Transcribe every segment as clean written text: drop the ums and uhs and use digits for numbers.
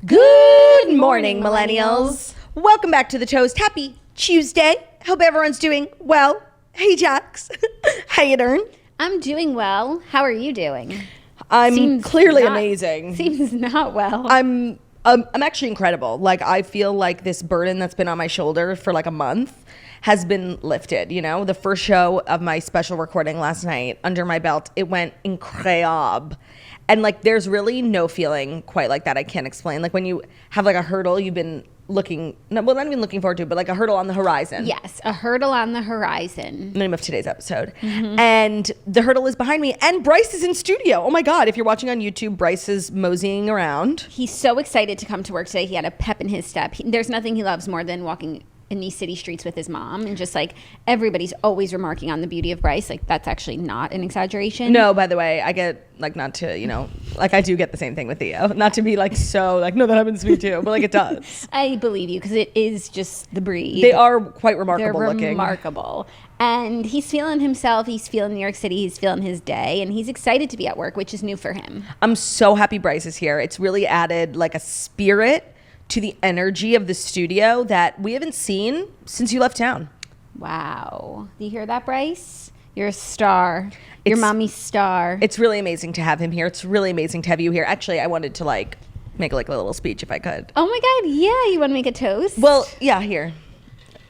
Good morning, millennials. Welcome back to The Toast. Happy Tuesday. Hope everyone's doing well. Hey, Jax. How you doing? I'm doing well. How are you doing? I'm clearly amazing. Seems not well. I'm actually incredible. Like, I feel like this burden that's been on my shoulder for like a month has been lifted. You know, the first show of my special recording last night under my belt, it went incredible. And like, there's really no feeling quite like that. I can't explain. Like when you have like a hurdle you've been not even looking forward to, but like a hurdle on the horizon. Yes, a hurdle on the horizon. The name of today's episode. Mm-hmm. And the hurdle is behind me and Bryce is in studio. Oh my God. If you're watching on YouTube, Bryce is moseying around. He's so excited to come to work today. He had a pep in his step. There's nothing he loves more than walking in these city streets with his mom, and just like everybody's always remarking on the beauty of Bryce. Like, that's actually not an exaggeration. No, by the way, I get like, not to, you know, like I do get the same thing with Theo, not to be like so like, no, that happens to me too, but like it does. I believe you, because it is just the breed. They are quite remarkable. They're looking. Remarkable. And he's feeling himself, he's feeling New York City, he's feeling his day, and he's excited to be at work, which is new for him. I'm so happy Bryce is here. It's really added like a spirit to the energy of the studio that we haven't seen since you left town. Wow. Do you hear that, Bryce? You're a star. You're mommy's star. It's really amazing to have him here. It's really amazing to have you here. Actually, I wanted to like make like a little speech if I could. Oh my God. Yeah. You want to make a toast? Well, yeah, here.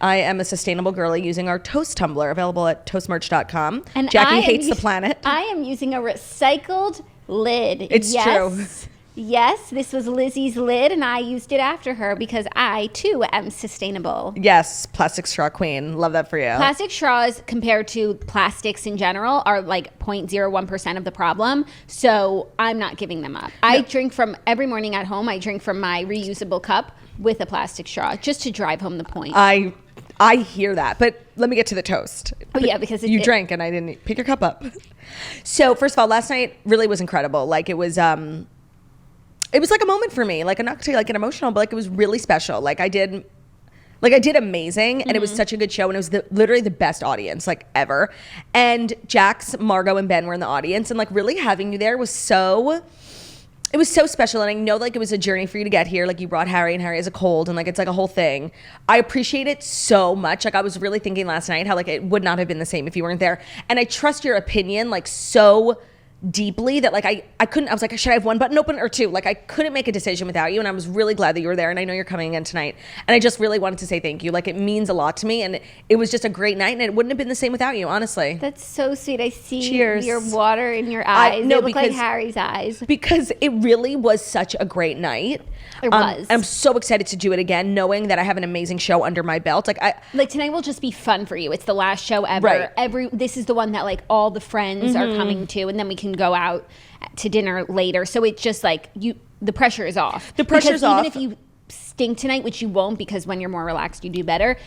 I am a sustainable girly using our toast tumbler available at toastmerch.com. And Jackie hates the planet. I am using a recycled lid. It's true. Yes, this was Lizzie's lid, and I used it after her because I, too, am sustainable. Yes, plastic straw queen. Love that for you. Plastic straws, compared to plastics in general, are like 0.01% of the problem, so I'm not giving them up. No. I drink from, every morning at home, I drink from my reusable cup with a plastic straw, just to drive home the point. I hear that, but let me get to the toast. Oh, yeah, because you drank and I didn't pick your cup up. So, first of all, last night really was incredible. Like, it was like a moment for me, like not to like get emotional, but like it was really special. I did amazing, and it was such a good show, and it was literally the best audience like ever. And Jax, Margo, and Ben were in the audience, and like really having you there was so special. And I know like it was a journey for you to get here. Like you brought Harry, and Harry has a cold, and like it's like a whole thing. I appreciate it so much. Like I was really thinking last night how like it would not have been the same if you weren't there. And I trust your opinion like so deeply that like I was like, should I have one button open or two? Like I couldn't make a decision without you, and I was really glad that you were there, and I know you're coming again tonight, and I just really wanted to say thank you. Like it means a lot to me, and it was just a great night, and it wouldn't have been the same without you, honestly. That's so sweet. I see. Cheers. Your water in your eyes. No, they look like Harry's eyes. Because it really was such a great night. It was. I'm so excited to do it again, knowing that I have an amazing show under my belt. Like tonight will just be fun for you. It's the last show ever. Right. This is the one that like all the friends are coming to, and then we can go out to dinner later. So it's just like the pressure is off. The pressure's off. Even if you stink tonight, which you won't, because when you're more relaxed, you do better.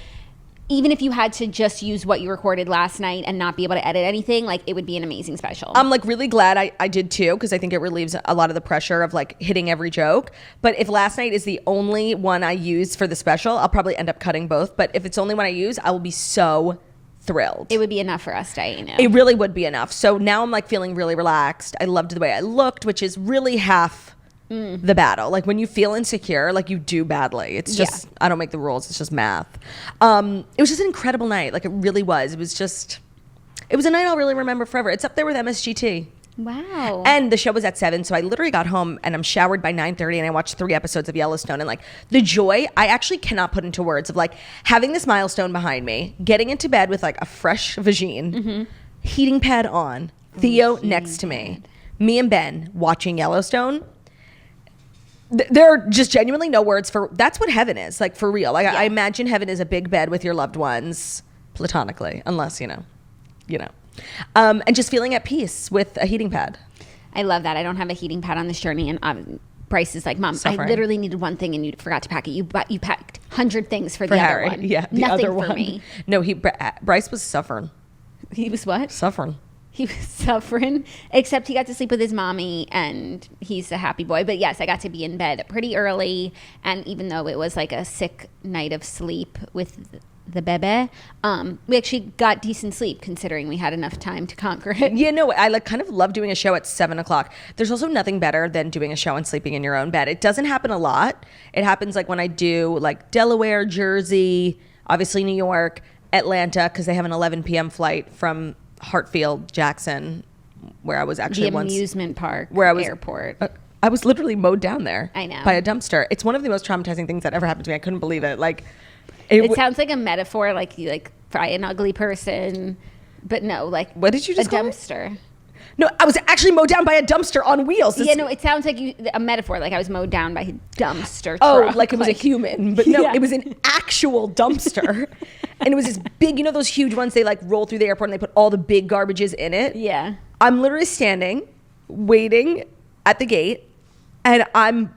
Even if you had to just use what you recorded last night and not be able to edit anything, like it would be an amazing special. I'm like really glad I did too, because I think it relieves a lot of the pressure of like hitting every joke. But if last night is the only one I use for the special, I'll probably end up cutting both. But if it's the only one I use, I will be so thrilled. It would be enough for us, Diana. It really would be enough. So now I'm like feeling really relaxed. I loved the way I looked, which is really half the battle. Like when you feel insecure, like you do badly. It's just, I don't make the rules. It's just math. It was just an incredible night. Like it really was. It was a night I'll really remember forever. It's up there with MSGT. Wow. And the show was at 7, so I literally got home and I'm showered by 9:30, and I watched 3 episodes of Yellowstone, and like the joy I actually cannot put into words of like having this milestone behind me, getting into bed with like a fresh vagine, heating pad on, Theo next to me and Ben watching Yellowstone. There are just genuinely no words for, that's what heaven is, like for real. Like I imagine heaven is a big bed with your loved ones platonically, unless you know. And just feeling at peace with a heating pad. I love that. I don't have a heating pad on this journey, and Bryce is like, Mom, Suffering. I literally needed one thing and you forgot to pack it. You packed 100 things for the Harry. other one. Yeah, the nothing other for one. me. No, Bryce was suffering. He was what? Suffering. He was suffering, except he got to sleep with his mommy, and he's a happy boy. But yes, I got to be in bed pretty early, and even though it was like a sick night of sleep with the bebe, we actually got decent sleep considering we had enough time to conquer it. Yeah, no, I like kind of love doing a show at 7:00. There's also nothing better than doing a show and sleeping in your own bed. It doesn't happen a lot. It happens like when I do like Delaware, Jersey, obviously New York, Atlanta, because they have an 11 p.m. flight from Hartfield, Jackson, where I was actually the amusement park, where I was airport. I was literally mowed down there. I know. By a dumpster. It's one of the most traumatizing things that ever happened to me. I couldn't believe it. Like, it sounds like a metaphor, like you like fry an ugly person, but no, like what did you just call dumpster? It? No, I was actually mowed down by a dumpster on wheels. Yeah, no, it sounds like a metaphor, like I was mowed down by a dumpster. Oh, truck. like it was a human, but no, it was an actual dumpster, and it was this big. You know those huge ones? They like roll through the airport and they put all the big garbages in it. Yeah, I'm literally standing, waiting at the gate, and I'm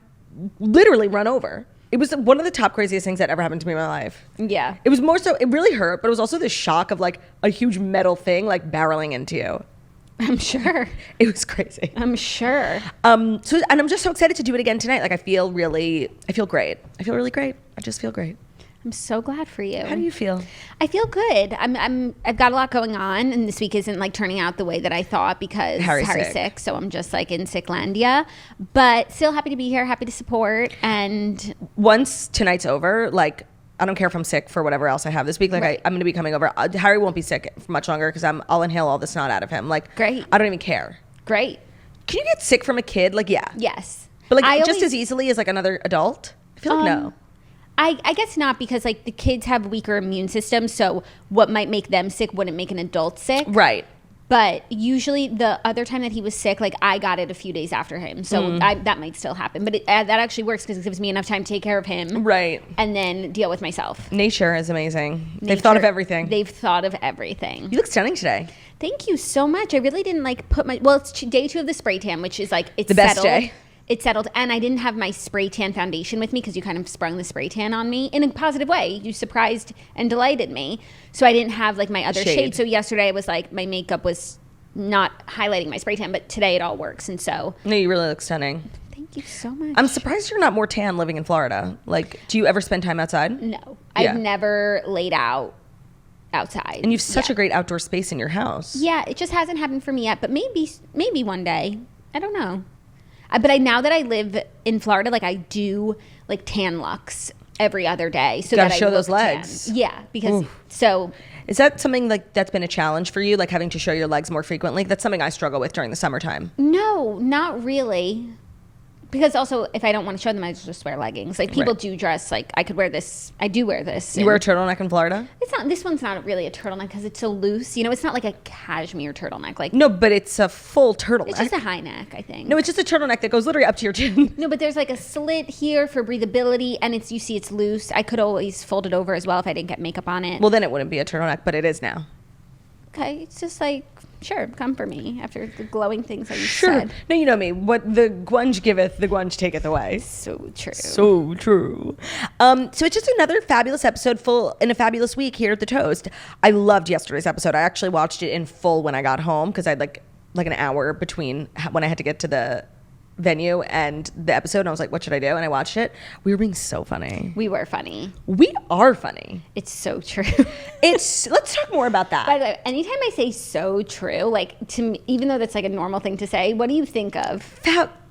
literally run over. It was one of the top craziest things that ever happened to me in my life. Yeah. It was more so, it really hurt, but it was also the shock of like a huge metal thing like barreling into you. I'm sure. It was crazy. I'm sure. And I'm just so excited to do it again tonight. Like I feel great. I feel really great. I just feel great. I'm so glad for you. How do you feel? I feel good. I've got a lot going on, and this week isn't like turning out the way that I thought because Harry's sick. So I'm just like in Sicklandia, but still happy to be here, happy to support. And once tonight's over, like I don't care if I'm sick for whatever else I have this week. Like right. I'm going to be coming over. Harry won't be sick for much longer because I'll inhale all the snot out of him. Like great. I don't even care. Great. Can you get sick from a kid? Like yeah. Yes. But like just as easily as like another adult? I feel like no. I guess not, because like the kids have weaker immune systems, so what might make them sick wouldn't make an adult sick. Right. But usually the other time that he was sick, like I got it a few days after him, so that might still happen. But that actually works because it gives me enough time to take care of him, right, and then deal with myself. Nature is amazing. They've thought of everything. They've thought of everything. You look stunning today. Thank you so much. I really didn't like put my it's day 2 of the spray tan, which is like it's the best settled. day. It's settled, and I didn't have my spray tan foundation with me because you kind of sprung the spray tan on me in a positive way. You surprised and delighted me. So I didn't have like my other shade. So yesterday I was like, my makeup was not highlighting my spray tan, but today it all works. And so. No, you really look stunning. Thank you so much. I'm surprised you're not more tan living in Florida. Like, do you ever spend time outside? No. I've never laid out outside. And you've such a great outdoor space in your house. Yeah, it just hasn't happened for me yet, but maybe one day. I don't know. But now that I live in Florida, like I do like tan lux every other day, so gotta that show I look those legs. tan. Yeah, because so is that something like that's been a challenge for you, like having to show your legs more frequently? That's something I struggle with during the summertime. No, not really. Because also, if I don't want to show them, I just wear leggings. Like people do dress. Like I could wear this. I do wear this. You wear a turtleneck in Florida? It's not. This one's not really a turtleneck because it's so loose. You know, it's not like a cashmere turtleneck. Like no, but it's a full turtleneck. It's just a high neck, I think. No, it's just a turtleneck that goes literally up to your chin. No, but there's like a slit here for breathability, and it's it's loose. I could always fold it over as well if I didn't get makeup on it. Well, then it wouldn't be a turtleneck, but it is now. Okay, it's just like. Sure, come for me after the glowing things that you said. No, you know me. What the gwunge giveth, the gwunge taketh away. So true. So true. So it's just another fabulous episode full in a fabulous week here at The Toast. I loved yesterday's episode. I actually watched it in full when I got home because I had like an hour between when I had to get to the venue and the episode, and I was like, what should I do? And I watched it. We were being so funny. We were funny. We are funny. It's so true. Let's talk more about that. By the way, anytime I say so true, like to me, even though that's like a normal thing to say, what do you think of?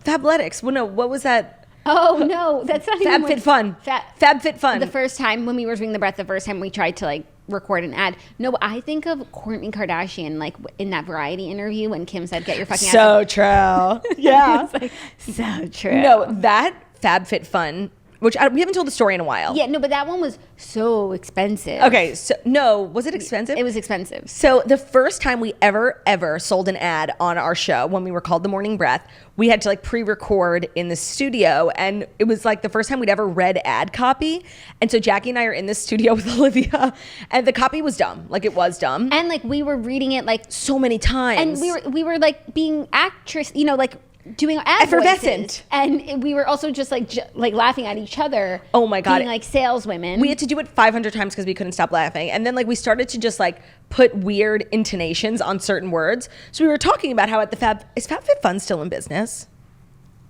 Fabletics. Well, no, what was that? Oh no, that's not even FabFitFun. The first time when we were doing the breath, the first time we tried to like record an ad. No, I think of Kourtney Kardashian like in that Variety interview when Kim said, "Get your fucking so ass." True. Yeah, it's like, so true. No, that FabFitFun, which we haven't told the story in a while. Yeah, no, but that one was so expensive. Okay, so no, was it expensive? It was expensive. So the first time we ever sold an ad on our show, when we were called The Morning Breath, we had to like pre-record in the studio, and it was like the first time we'd ever read ad copy. And so Jackie and I are in the studio with Olivia, and the copy was dumb. Like it was dumb. And like we were reading it like so many times. And we were like being actress, you know, like doing ad effervescent voices. And we were also just like laughing at each other. Oh my god, being like saleswomen. We had to do it 500 times because we couldn't stop laughing, and then like we started to just like put weird intonations on certain words. So we were talking about how at the is FabFitFun still in business?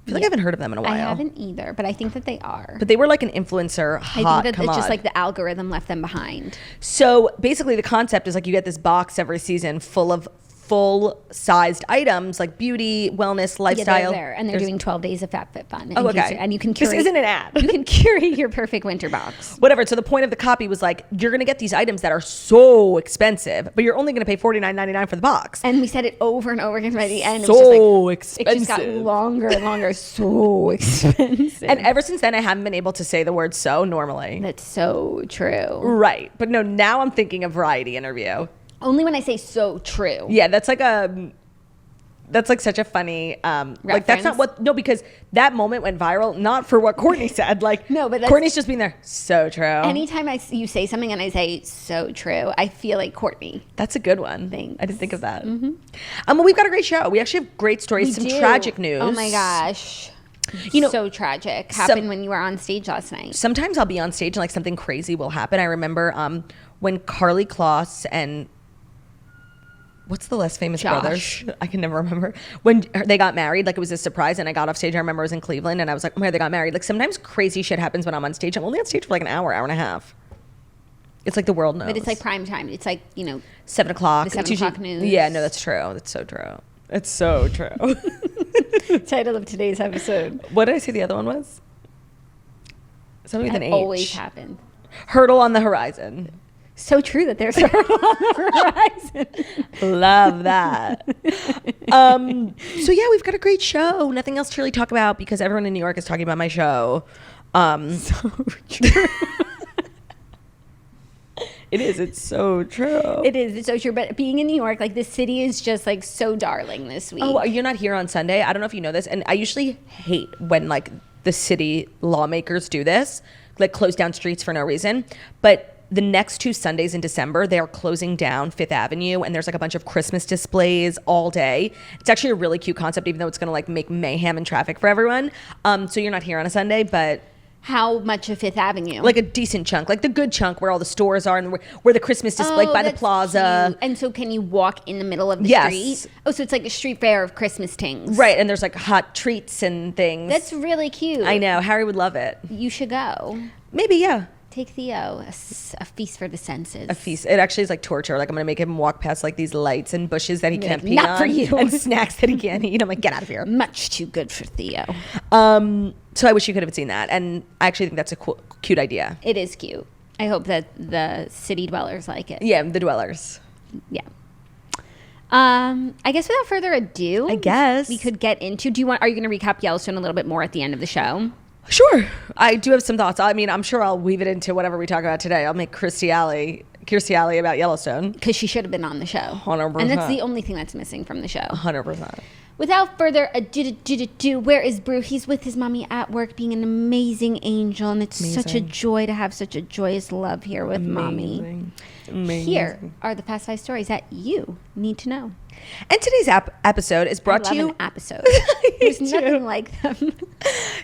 feel like I haven't heard of them in a while. I haven't either, but I think that they are. But they were like an influencer hot I think that it's just commode. like the algorithm left them behind. So basically the concept is like you get this box every season full of full-sized items like beauty, wellness, lifestyle. Yeah, they're there, and they're doing 12 days of FabFitFun. Oh, okay. And you can curate. This isn't an ad. You can curate your perfect winter box. Whatever. So the point of the copy was like, you're going to get these items that are so expensive, but you're only going to pay $49.99 for the box. And we said it over and over again by the end. So it just expensive. got longer and longer. So expensive. And ever since then, I haven't been able to say the word so normally. That's so true. Right. But no, now I'm thinking a variety interview. Only when I say so true. Yeah, that's like such a funny like that's not what because that moment went viral not for what Courtney said, like No, but that's, Courtney's just being there. So true. Anytime you say something and I say so true, I feel like Courtney. That's a good one. Thanks. I didn't think of that. Well, we've got a great show. We actually have great stories, some tragic news. Oh my gosh, so tragic happened when you were on stage last night. Sometimes I'll be on stage and like something crazy will happen. I remember when Carly Kloss and what's the less famous brothers? I can never remember. When they got married, like it was a surprise, and I got off stage. I remember I was in Cleveland, and I was like, "Oh my God, they got married!" Like sometimes crazy shit happens when I'm on stage. I'm only on stage for like an hour and a half. It's like the world knows. But it's like prime time. It's like 7 o'clock. The 7 o'clock news. Yeah, no, that's true. That's so true. It's so true. Title of today's episode. What did I say the other one was? Something with an H. Always happens. Hurdle on the horizon. So true that there's a hurdle on the horizon. Love that. So yeah, we've got a great show. Nothing else to really talk about because everyone in New York is talking about my show. So true. It is. It's so true. It is. It's so true. But being in New York, like the city is just like so darling this week. Oh, you're not here on Sunday? I don't know if you know this. And I usually hate when like the city lawmakers do this, like close down streets for no reason. But the next 2 Sundays in December, they are closing down Fifth Avenue, and there's like a bunch of Christmas displays all day. It's actually a really cute concept, even though it's going to like make mayhem and traffic for everyone. So you're not here on a Sunday, but how much of Fifth Avenue? Like a decent chunk, like the good chunk where all the stores are and where the Christmas display by the plaza. Cute. And so can you walk in the middle of the street? Oh, so it's like a street fair of Christmas things. Right, and there's like hot treats and things. That's really cute. I know. Harry would love it. You should go. Maybe, yeah. Take Theo, a feast for the senses. A feast. It actually is like torture. Like I'm going to make him walk past like these lights and bushes that he can't pee Not on. for you. And snacks that he can't eat. I'm like, get out of here. Much too good for Theo. So I wish you could have seen that. And I actually think that's a cute idea. It is cute. I hope that the city dwellers like it. Yeah, the dwellers. Yeah. I guess without further ado, I guess we could get into. Are you going to recap Yellowstone a little bit more at the end of the show? Sure. I do have some thoughts. I mean, I'm sure I'll weave it into whatever we talk about today. I'll make Kirstie Alley about Yellowstone. Because she should have been on the show. 100%. And that's the only thing that's missing from the show. 100%. Without further ado, where is Brew? He's with his mommy at work being an amazing angel. And it's such a joy to have such a joyous love here with mommy. Amazing. Here are the past 5 stories that you need to know. And today's episode is brought to you. An episode. There's nothing like them.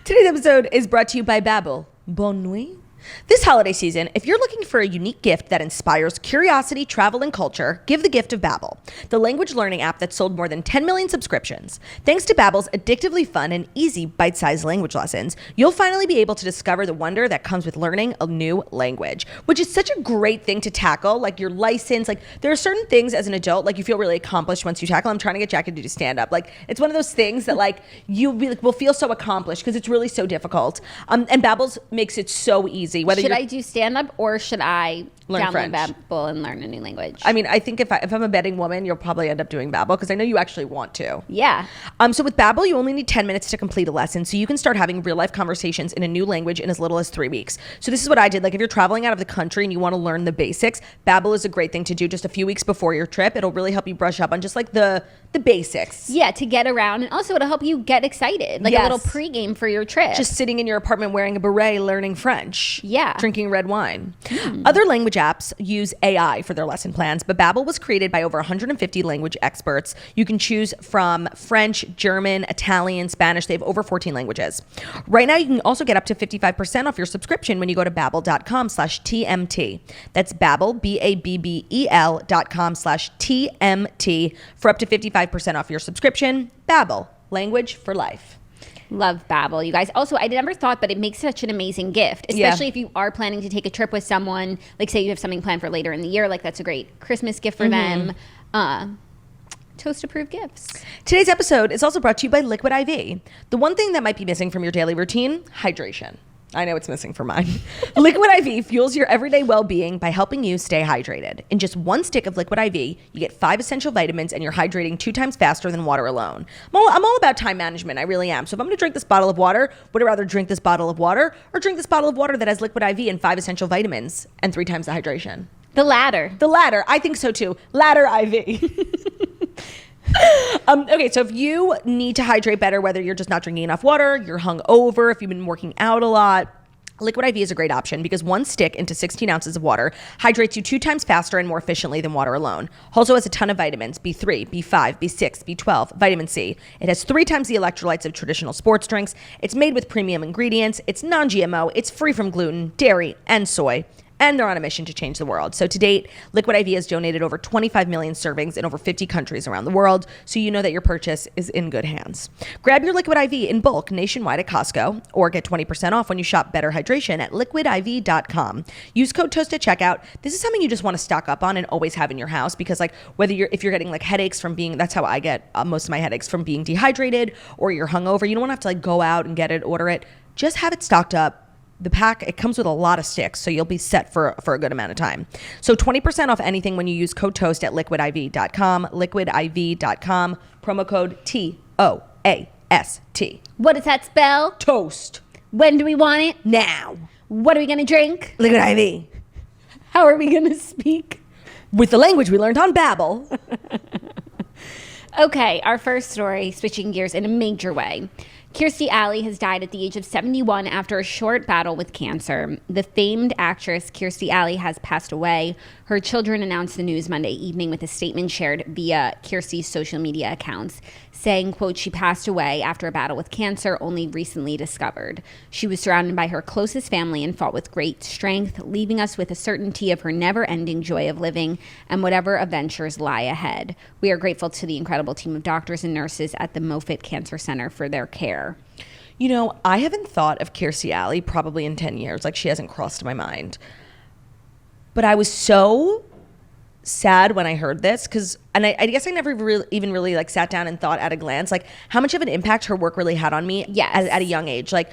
Today's episode is brought to you by Babbel. Bonne nuit. This holiday season, if you're looking for a unique gift that inspires curiosity, travel, and culture, give the gift of Babbel, the language learning app that sold more than 10 million subscriptions. Thanks to Babbel's addictively fun and easy bite-sized language lessons, you'll finally be able to discover the wonder that comes with learning a new language, which is such a great thing to tackle, like your license. Like there are certain things as an adult, like you feel really accomplished once you tackle. I'm trying to get Jackie to do stand-up. Like it's one of those things that like you will feel so accomplished because it's really so difficult. And Babbel's makes it so easy. Should I do stand-up or should I learn download French. Babbel and learn a new language? I mean, I think if I'm a betting woman, you'll probably end up doing Babbel because I know you actually want to. Yeah. So with Babbel, you only need 10 minutes to complete a lesson, so you can start having real-life conversations in a new language in as little as 3 weeks. So this is what I did. Like if you're traveling out of the country and you want to learn the basics, Babbel is a great thing to do just a few weeks before your trip. It'll really help you brush up on just like the basics. Yeah, to get around, and also it'll help you get excited, like a little pregame for your trip. Just sitting in your apartment wearing a beret, learning French. Yeah. Drinking red wine. Other language apps use AI for their lesson plans, but Babbel was created by over 150 language experts. You can choose from French, German, Italian, Spanish. They have over 14 languages. Right now, you can also get up to 55% off your subscription when you go to babbel.com/TMT. That's Babbel, BABBEL.com/TMT for up to 55% off your subscription. Babbel, language for life. Love Babbel, you guys. Also, I never thought, but it makes such an amazing gift, especially if you are planning to take a trip with someone. Like, say you have something planned for later in the year. Like, that's a great Christmas gift for them. Toast-approved gifts. Today's episode is also brought to you by Liquid IV. The one thing that might be missing from your daily routine, hydration. I know it's missing for mine. Liquid IV fuels your everyday well-being by helping you stay hydrated. In just one stick of Liquid IV, you get 5 essential vitamins and you're hydrating 2 times faster than water alone. I'm all about time management. I really am. So if I'm going to drink this bottle of water, would I rather drink this bottle of water or drink this bottle of water that has Liquid IV and 5 essential vitamins and 3 times the hydration? The latter. The latter. I think so too. Ladder IV. Okay, so if you need to hydrate better, whether you're just not drinking enough water, you're hungover, if you've been working out a lot, Liquid IV is a great option because one stick into 16 ounces of water hydrates you 2 times faster and more efficiently than water alone. Also has a ton of vitamins, B3, B5, B6, B12, vitamin C. It has 3 times the electrolytes of traditional sports drinks. It's made with premium ingredients. It's non-GMO. It's free from gluten, dairy, and soy. And they're on a mission to change the world. So to date, Liquid IV has donated over 25 million servings in over 50 countries around the world, so you know that your purchase is in good hands. Grab your Liquid IV in bulk nationwide at Costco, or get 20% off when you shop Better Hydration at liquidiv.com. Use code TOAST at checkout. This is something you just want to stock up on and always have in your house because, like, if you're getting like headaches from being, that's how I get most of my headaches, from being dehydrated, or you're hungover. You don't want to have to like go out and get it, order it. Just have it stocked up. The pack, it comes with a lot of sticks, so you'll be set for a good amount of time. So 20% off anything when you use code TOAST at liquidiv.com, liquidiv.com, promo code TOAST. What does that spell? Toast. When do we want it? Now. What are we going to drink? Liquid IV. How are we going to speak? With the language we learned on Babbel. Okay, our first story, switching gears in a major way. Kirstie Alley has died at the age of 71 after a short battle with cancer. The famed actress Kirstie Alley has passed away. Her children announced the news Monday evening with a statement shared via Kirstie's social media accounts, saying, quote, she passed away after a battle with cancer only recently discovered. She was surrounded by her closest family and fought with great strength, leaving us with a certainty of her never-ending joy of living and whatever adventures lie ahead. We are grateful to the incredible team of doctors and nurses at the Moffitt Cancer Center for their care. You know, I haven't thought of Kirstie Alley probably in 10 years. Like, she hasn't crossed my mind. But I was so sad when I heard this because, and I guess I never even really like sat down and thought at a glance, like how much of an impact her work really had on me at a young age. Like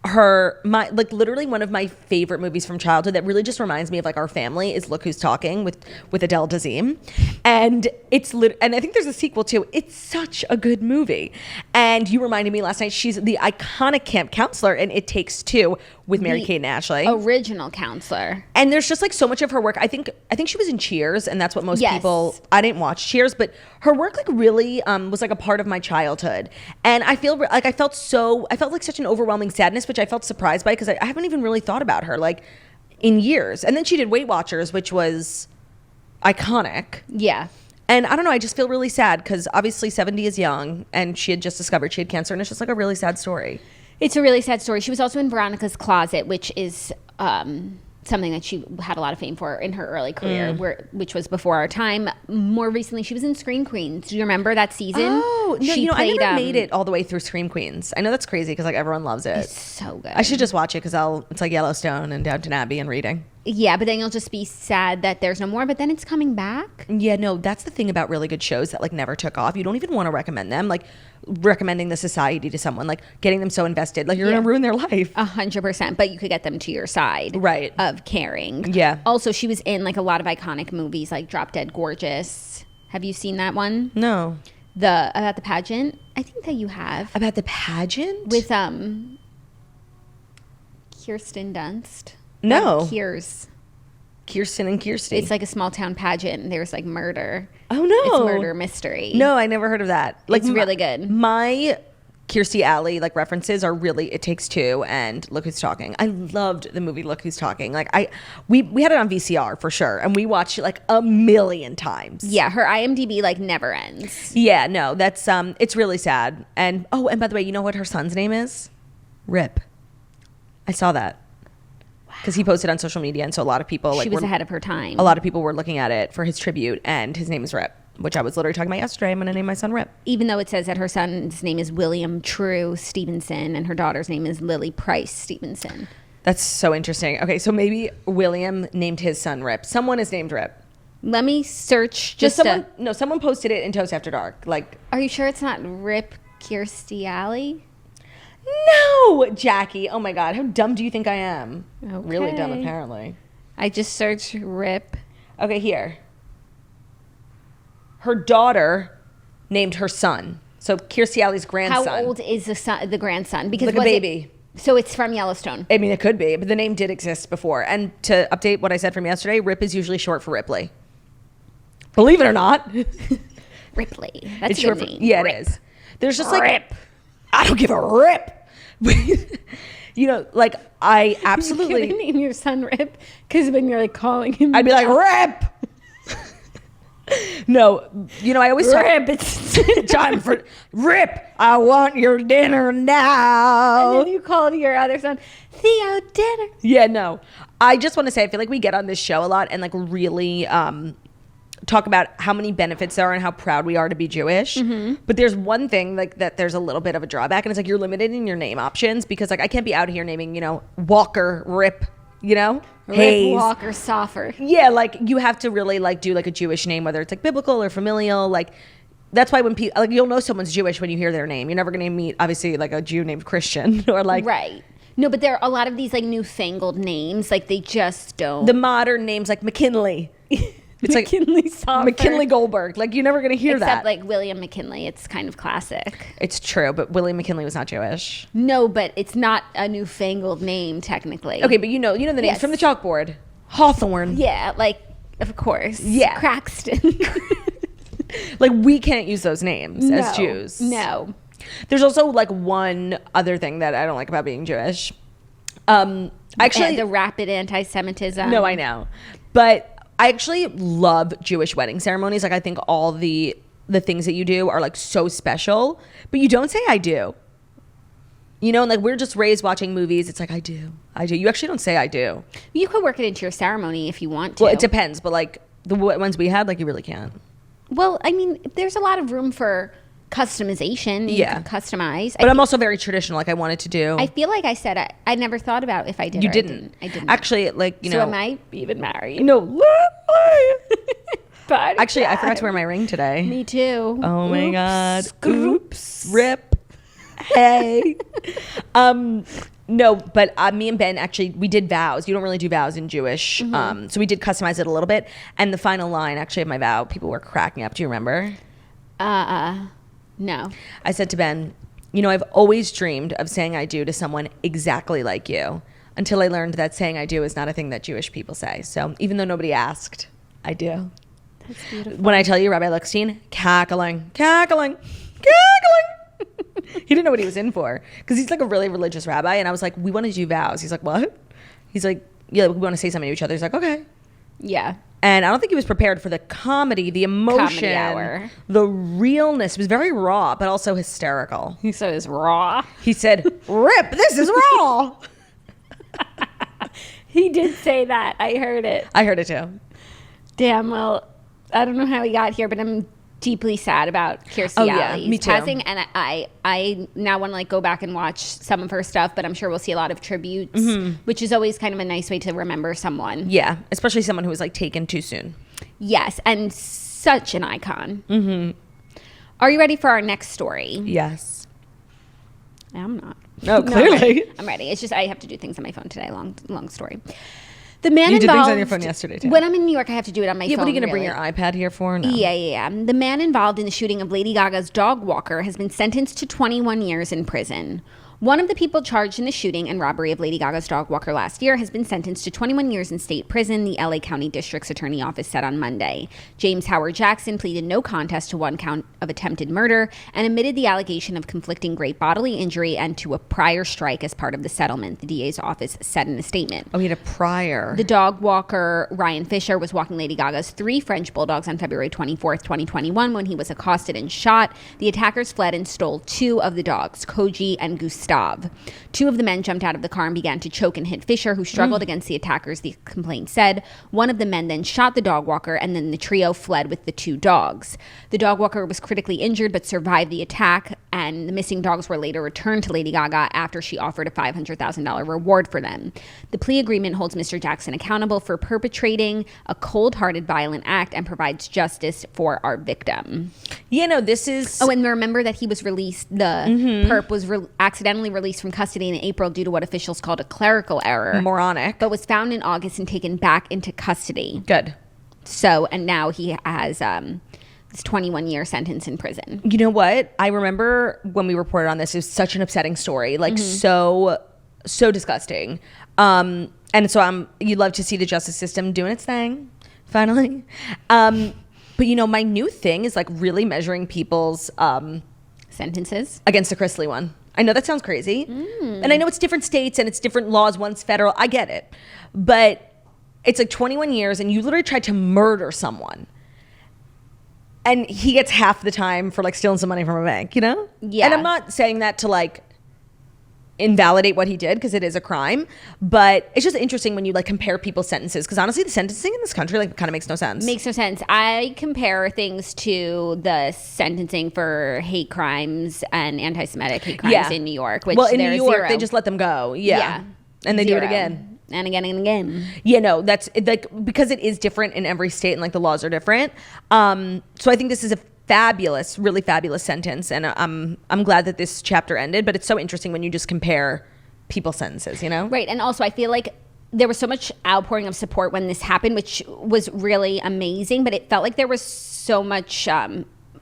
literally one of my favorite movies from childhood that really just reminds me of like our family is Look Who's Talking with Adele Dazeem. And and I think there's a sequel too. It's such a good movie. And you reminded me last night, she's the iconic camp counselor in It Takes Two with Mary-Kate and Ashley. Original counselor. And there's just like so much of her work. I think she was in Cheers, and that's what most people, I didn't watch Cheers, but her work like really was like a part of my childhood. And I felt like such an overwhelming sadness, which I felt surprised by because I haven't even really thought about her like in years. And then she did Weight Watchers, which was iconic. Yeah. And I don't know, I just feel really sad because obviously 70 is young and she had just discovered she had cancer, and it's just like a really sad story. It's a really sad story. She was also in Veronica's Closet, which is something that she had a lot of fame for in her early career, which was before our time. More recently, she was in Scream Queens. Do you remember that season? Oh, no, I never made it all the way through Scream Queens. I know that's crazy because like everyone loves it. It's so good. I should just watch it because it's like Yellowstone and Downton Abbey and reading. Yeah, but then you'll just be sad that there's no more, but then it's coming back. Yeah, no, that's the thing about really good shows that like never took off. You don't even want to recommend them. Like recommending The Society to someone, like getting them so invested, like you're going to ruin their life. 100%, but you could get them to your side. Right. Of caring. Yeah. Also, she was in like a lot of iconic movies like Drop Dead Gorgeous. Have you seen that one? No. About the pageant? I think that you have. About the pageant? With Kirsten Dunst. No. Kirsten and Kirstie. It's like a small town pageant and there's like murder. Oh no. It's murder mystery. No, I never heard of that. Like, it's really good. My Kirstie Alley like references are really It Takes Two and Look Who's Talking. I loved the movie Look Who's Talking. Like we had it on VCR for sure, and we watched it like a million times. Yeah, her IMDb like never ends. Yeah, no, that's it's really sad. And by the way, you know what her son's name is? Rip. I saw that. Because he posted on social media, and so a lot of people she was ahead of her time. A lot of people were looking at it for his tribute, and his name is Rip, which I was literally talking about yesterday. I'm going to name my son Rip. Even though it says that her son's name is William True Stevenson and her daughter's name is Lily Price Stevenson. That's so interesting. Okay, so maybe William named his son Rip. Someone is named Rip. Let me search someone posted it in Toast After Dark. Like, are you sure it's not Rip Kirstie Alley? No, Jackie. Oh my God. How dumb do you think I am? Okay. Really dumb, apparently. I just searched Rip. Okay, here. Her daughter named her son. So Kirstie Alley's grandson. How old is the grandson? Because like a baby. So it's from Yellowstone. I mean, it could be, but the name did exist before. And to update what I said from yesterday, Rip is usually short for Ripley. Believe it or not. Ripley. That's it's a good short name. Yeah, Rip. it is. There's just Rip. I don't give a rip. You know, like I absolutely You can name your son Rip because when you're like calling him, I'd be like, Rip. No, you know, I always Rip. It's time for Rip. I want your dinner now. And then you call your other son, Theo, dinner. Yeah, no. I just want to say, I feel like we get on this show a lot and like really talk about how many benefits there are and how proud we are to be Jewish. Mm-hmm. But there's one thing like that there's a little bit of a drawback, and it's like you're limited in your name options because like I can't be out here naming, you know, Walker, Rip, you know, Rip, Walker, Soffer. Yeah, like you have to really like do like a Jewish name, whether it's like biblical or familial. Like that's why when people like you'll know someone's Jewish when you hear their name. You're never going to meet obviously like a Jew named Christian or like right. No, but there are a lot of these like newfangled names. Like they just don't. The modern names like McKinley. It's McKinley like Soffer. McKinley Goldberg. Like you're never going to hear that. Except like William McKinley. It's kind of classic. It's true, but William McKinley was not Jewish. No, but it's not a newfangled name technically. Okay, but you know the names Yes. from the chalkboard. Hawthorne. Yeah, like of course. Yeah. Craxton. Like we can't use those names as Jews. No. There's also like one other thing that I don't like about being Jewish. Actually, the rapid anti-Semitism. No, I know, but I actually love Jewish wedding ceremonies. Like I think all the things that you do are like so special, but you don't say I do. You know, and like we're just raised watching movies. It's like I do. You actually don't say I do. You could work it into your ceremony if you want to. Well, it depends, but like the ones we had, like you really can't. Well, I mean, there's a lot of room for customization. You can customize. But I'm also very traditional. Like I wanted to do. I feel like I said I never thought about if I did. You or didn't. I didn't. Actually, like you know. So am I even married? No. But actually, I forgot to wear my ring today. Me too. Oh my Oops. God. Oops. Rip. Hey. No, but me and Ben actually we did vows. You don't really do vows in Jewish, so we did customize it a little bit. And the final line actually of my vow, people were cracking up. Do you remember? No. I said to Ben, you know, I've always dreamed of saying I do to someone exactly like you, until I learned that saying I do is not a thing that Jewish people say. So even though nobody asked, I do. That's beautiful. When I tell you, Rabbi Luckstein, cackling. He didn't know what he was in for because he's like a really religious rabbi, and I was like, we want to do vows. He's like, what? He's like, yeah, we want to say something to each other. He's like, okay. Yeah. And I don't think he was prepared for the comedy, the emotion, Comedy hour. the realness. It was very raw, but also hysterical. He said it's raw. He said, Rip, this is raw. He did say that. I heard it. I heard it too. Damn, well, I don't know how he got here, but I'm deeply sad about Kirstie Alley's me too. passing, and I now want to like go back and watch some of her stuff, but I'm sure we'll see a lot of tributes, which is always kind of a nice way to remember someone. Yeah, especially someone who was like taken too soon. Yes, and such an icon. Are you ready for our next story? Yes. I'm not. No, clearly. I'm ready. It's just I have to do things on my phone today. Long story. The man you involved. did things on your phone yesterday too. When I'm in New York, I have to do it on my phone. Yeah, what are you going to really. bring your iPad here for? No. Yeah. The man involved in the shooting of Lady Gaga's dog walker has been sentenced to 21 years in prison. One of the people charged in the shooting and robbery of Lady Gaga's dog walker last year has been sentenced to 21 years in state prison, the LA County District's Attorney Office said on Monday. James Howard Jackson pleaded no contest to one count of attempted murder and admitted the allegation of conflicting great bodily injury and to a prior strike as part of the settlement, the DA's office said in a statement. Oh, he had a prior. The dog walker, Ryan Fisher, was walking Lady Gaga's 3 French bulldogs on February 24th, 2021 when he was accosted and shot. The attackers fled and stole 2 of the dogs, Koji and Gustave. Gustav. 2 of the men jumped out of the car and began to choke and hit Fisher, who struggled against the attackers, the complaint said. One of the men then shot the dog walker, and then the trio fled with the 2 dogs. The dog walker was critically injured but survived the attack, and the missing dogs were later returned to Lady Gaga after she offered a $500,000 reward for them. The plea agreement holds Mr. Jackson accountable for perpetrating a cold-hearted violent act and provides justice for our victim. You know, this is... Oh, and remember that he was released, the perp was accidentally released from custody in April due to what officials called a clerical error. Moronic. But was found in August and taken back into custody. Good. So, and now he has this 21-year sentence in prison. You know what? I remember when we reported on this, it was such an upsetting story. Like, so disgusting. And so you'd love to see the justice system doing its thing, finally. But, you know, my new thing is, like, really measuring people's... sentences? Against the Kirstie one. I know that sounds crazy. And I know it's different states and it's different laws. One's federal. I get it. But it's like 21 years and you literally tried to murder someone. And he gets half the time for, like, stealing some money from a bank, you know? Yeah. And I'm not saying that to, like, invalidate what he did, because it is a crime. But it's just interesting when you, like, compare people's sentences, because honestly the sentencing in this country, like, kind of makes no sense. Makes no sense. I compare things to the sentencing for hate crimes and anti-Semitic hate crimes in New York, which in New York 0. they just let them go. And they 0. do it again and again and again. You know, that's like, because it is different in every state and, like, the laws are different. So I think this is a really fabulous sentence, and I'm glad that this chapter ended. But it's so interesting when you just compare people's sentences, you know? Right. And also I feel like there was so much outpouring of support when this happened, which was really amazing, but it felt like there was so much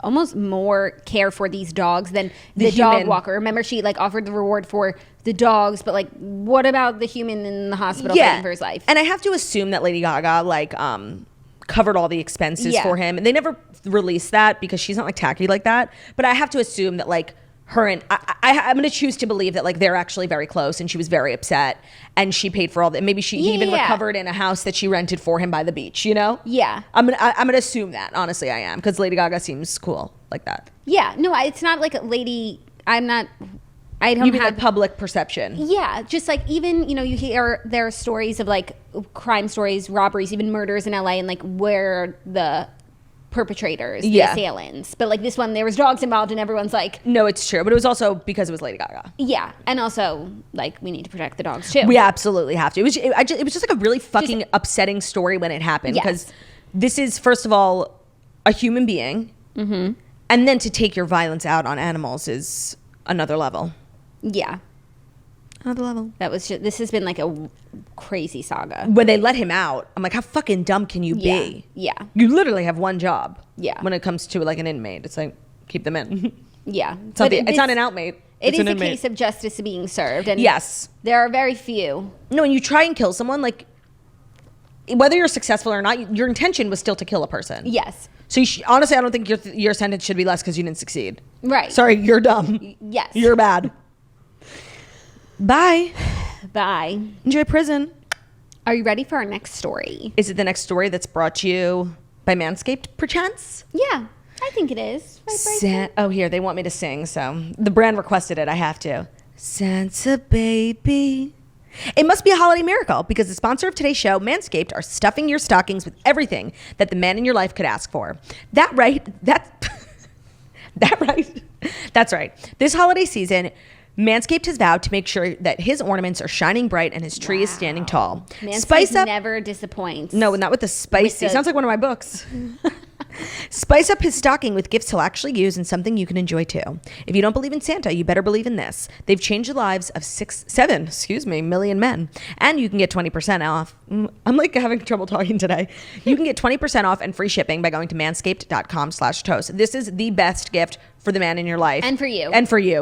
almost more care for these dogs than the dog walker. Remember, she, like, offered the reward for the dogs, but, like, what about the human in the hospital fighting for his life? And I have to assume that Lady Gaga, like, covered all the expenses for him, and they never released that because she's not, like, tacky like that. But I have to assume that, like, her and I'm going to choose to believe that, like, they're actually very close, and she was very upset, and she paid for all that. Maybe he even recovered in a house that she rented for him by the beach, you know? Yeah. I'm gonna assume that. Honestly, I am, because Lady Gaga seems cool like that. Yeah. No, it's not like a lady. I don't You mean, have like, public perception? Yeah, just, like, even, you know, you hear there are stories of, like, crime stories, robberies, even murders in LA, and, like, where the perpetrators, the assailants. But, like, this one, there was dogs involved, and everyone's like, no, it's true. But it was also because it was Lady Gaga. Yeah, and also, like, we need to protect the dogs too. We absolutely have to. It was just like a really fucking upsetting story when it happened, because this is, first of all, a human being, and then to take your violence out on animals is another level. Yeah. Another level. This has been, like, a crazy saga. When they let him out, I'm like, how fucking dumb can you be? Yeah. You literally have one job. Yeah. When it comes to, like, an inmate, it's like, keep them in. Yeah. It's not an outmate. It is a inmate. case of justice being served. And yes. There are very few. No, when you try and kill someone, like, whether you're successful or not, your intention was still to kill a person. Yes. So honestly, I don't think your sentence should be less because you didn't succeed. Right. Sorry, you're dumb. Yes. You're bad. Bye. Bye. Enjoy prison. Are you ready for our next story? Is it the next story that's brought to you by Manscaped, perchance? Yeah, I think it is. Right. Oh, here, they want me to sing, so the brand requested it. I have to. Santa baby. It must be a holiday miracle, because the sponsor of today's show, Manscaped, are stuffing your stockings with everything that the man in your life could ask for. That's right. This holiday season, Manscaped has vowed to make sure that his ornaments are shining bright and his tree is standing tall. Manscaped never disappoints. No, not with the spicy. Sounds like one of my books. Spice up his stocking with gifts he'll actually use and something you can enjoy too. If you don't believe in Santa, you better believe in this. They've changed the lives of 7 million men. And you can get 20% off. I'm, like, having trouble talking today. You can get 20% off and free shipping by going to manscaped.com/toast. This is the best gift for the man in your life. And for you.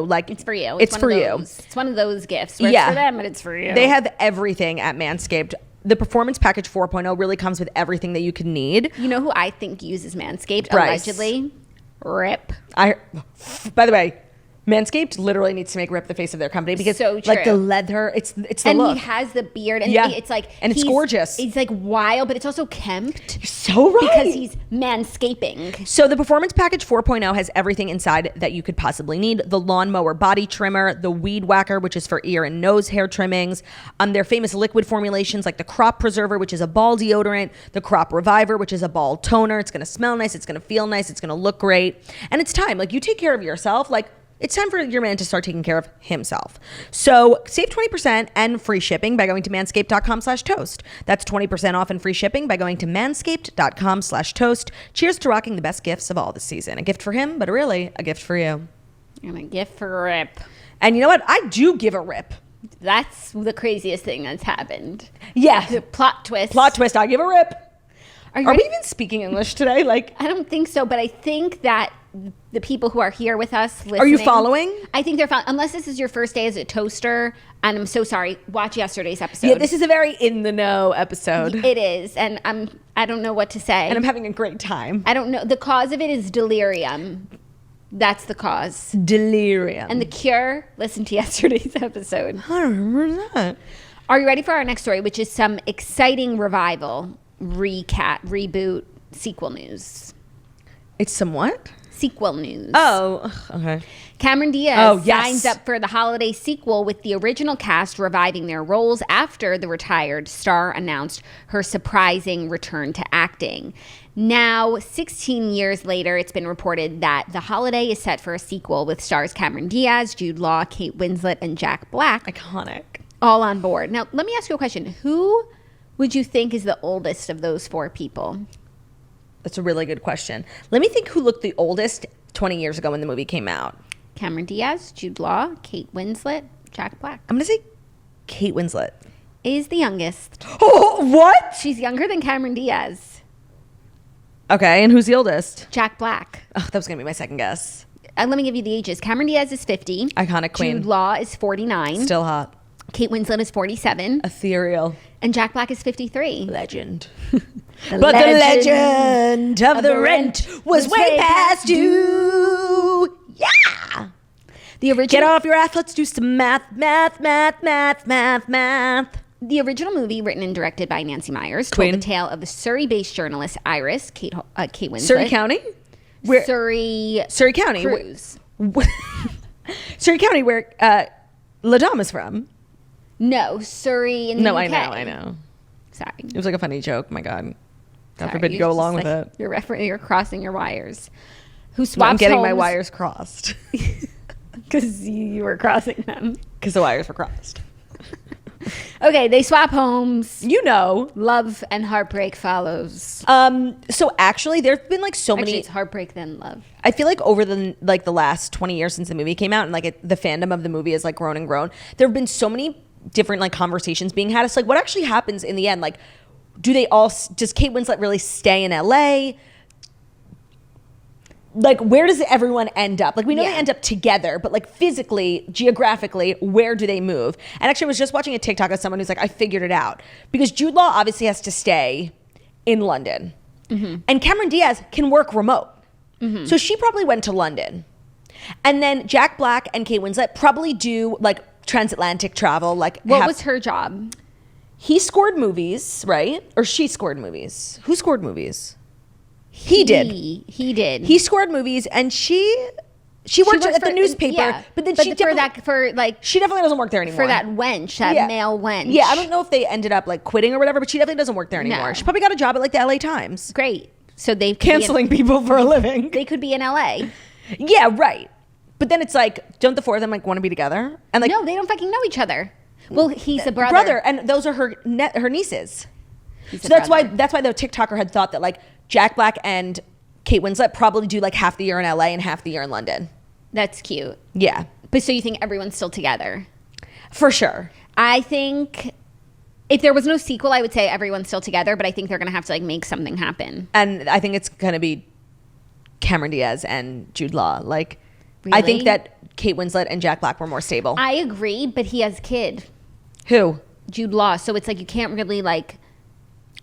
Like, it's for you. It's for you. It's one of those gifts where it's for them, but it's for you. They have everything at Manscaped. The Performance Package 4.0 really comes with everything that you can need. You know who I think uses Manscaped, Bryce. allegedly? Rip. By the way, Manscaped literally needs to make Rip the face of their company because So like the true. leather, it's the And look. he has the beard, and Yeah. it's like, And it's gorgeous. It's like wild, but it's also kempt. You're so right. Because he's manscaping. So the Performance Package 4.0 has everything inside that you could possibly need. The lawnmower body trimmer, the weed whacker, which is for ear and nose hair trimmings, their famous liquid formulations like the crop preserver, which is a ball deodorant, the crop reviver, which is a ball toner. It's going to smell nice. It's going to feel nice. It's going to look great. And it's time. Like, you take care of yourself. Like, it's time for your man to start taking care of himself. So save 20% and free shipping by going to manscaped.com/toast. That's 20% off and free shipping by going to manscaped.com/toast. Cheers to rocking the best gifts of all this season. A gift for him, but really a gift for you. And a gift for Rip. And you know what? I do give a rip. That's the craziest thing that's happened. Yeah. The plot twist. Plot twist. I give a rip. Are we even speaking English today? Like, I don't think so, but I think that the people who are here with us listening. Are you following? I think they're following. Unless this is your first day as a toaster, and I'm so sorry. Watch yesterday's episode. yeah, this is a very in the know episode. It is, and I don't know what to say. And I'm having a great time. I don't know. The cause of it is delirium. That's the cause. Delirium. And the cure, listen to yesterday's episode. I don't remember that. Are you ready for our next story, which is some exciting revival, reboot, sequel news? It's somewhat? Sequel news. Oh, okay. Cameron Diaz yes. signs up for the holiday sequel with the original cast reviving their roles after the retired star announced her surprising return to acting. Now, 16 years later, it's been reported that The Holiday is set for a sequel with stars Cameron Diaz, Jude Law, Kate Winslet, and Jack Black. Iconic. All on board. Now, let me ask you a question. Who would you think is the oldest of those four people? That's a really good question. Let me think who looked the oldest 20 years ago when the movie came out. Cameron Diaz, Jude Law, Kate Winslet, Jack Black. I'm going to say Kate Winslet. Is the youngest. Oh, what? She's younger than Cameron Diaz. Okay, and who's the oldest? Jack Black. Oh, that was going to be my second guess. Let me give you the ages. Cameron Diaz is 50. Iconic queen. Jude Law is 49. Still hot. Kate Winslet is 47. Ethereal. And Jack Black is 53. Legend. The But the legend of the rent was way past due. Yeah. The original, Get off your ass. Let's do some math. The original movie, written and directed by Nancy Myers, Queen. told the tale of the Surrey-based journalist Iris, Kate Winslet. Surrey County? Surrey County. Cruise. Surrey County, where La Dame is from. No, Surrey in the UK. I know. Sorry. It was like a funny joke. My God. God Sorry, forbid you you're go just along with like- it. You're crossing your wires. Who No, swaps I'm getting my homes- wires crossed. Because you were crossing them. Because the wires were crossed. Okay, they swap homes. You know. Love and heartbreak follows. So actually, there's been like so Actually, many. it's heartbreak then love. I feel like over the last 20 years since the movie came out, and like the fandom of the movie has like grown and grown. There have been so many different like conversations being had. It's like, what actually happens in the end? Like, does Kate Winslet really stay in LA? Like, where does everyone end up? Like, we know Yeah. they end up together, but like physically, geographically, where do they move? And actually, I was just watching a TikTok of someone who's like, I figured it out. Because Jude Law obviously has to stay in London. Mm-hmm. And Cameron Diaz can work remote. Mm-hmm. So she probably went to London. And then Jack Black and Kate Winslet probably do like transatlantic travel. Like, What was her job? He scored movies, right? Or she scored movies? Who scored movies? He did. He did. He scored movies, and she worked at the newspaper. Yeah. But then she definitely doesn't work there anymore. for that wench, that male wench. Yeah, I don't know if they ended up like quitting or whatever, but she definitely doesn't work there anymore. No. She probably got a job at like the LA Times. Great. So they Canceling people for a living. They could be in LA. Yeah, right. But then it's like, don't the four of them like want to be together? And like, No, they don't fucking know each other. Well, he's a brother. and those are her nieces. So that's why the TikToker had thought that like Jack Black and Kate Winslet probably do like half the year in LA and half the year in London. That's cute. Yeah. But so you think everyone's still together? For sure. I think if there was no sequel, I would say everyone's still together, but I think they're going to have to like make something happen. And I think it's going to be Cameron Diaz and Jude Law. Like, Really? I think that Kate Winslet and Jack Black were more stable. I agree, but he has a kid, Who? Jude Law. So it's like you can't really like.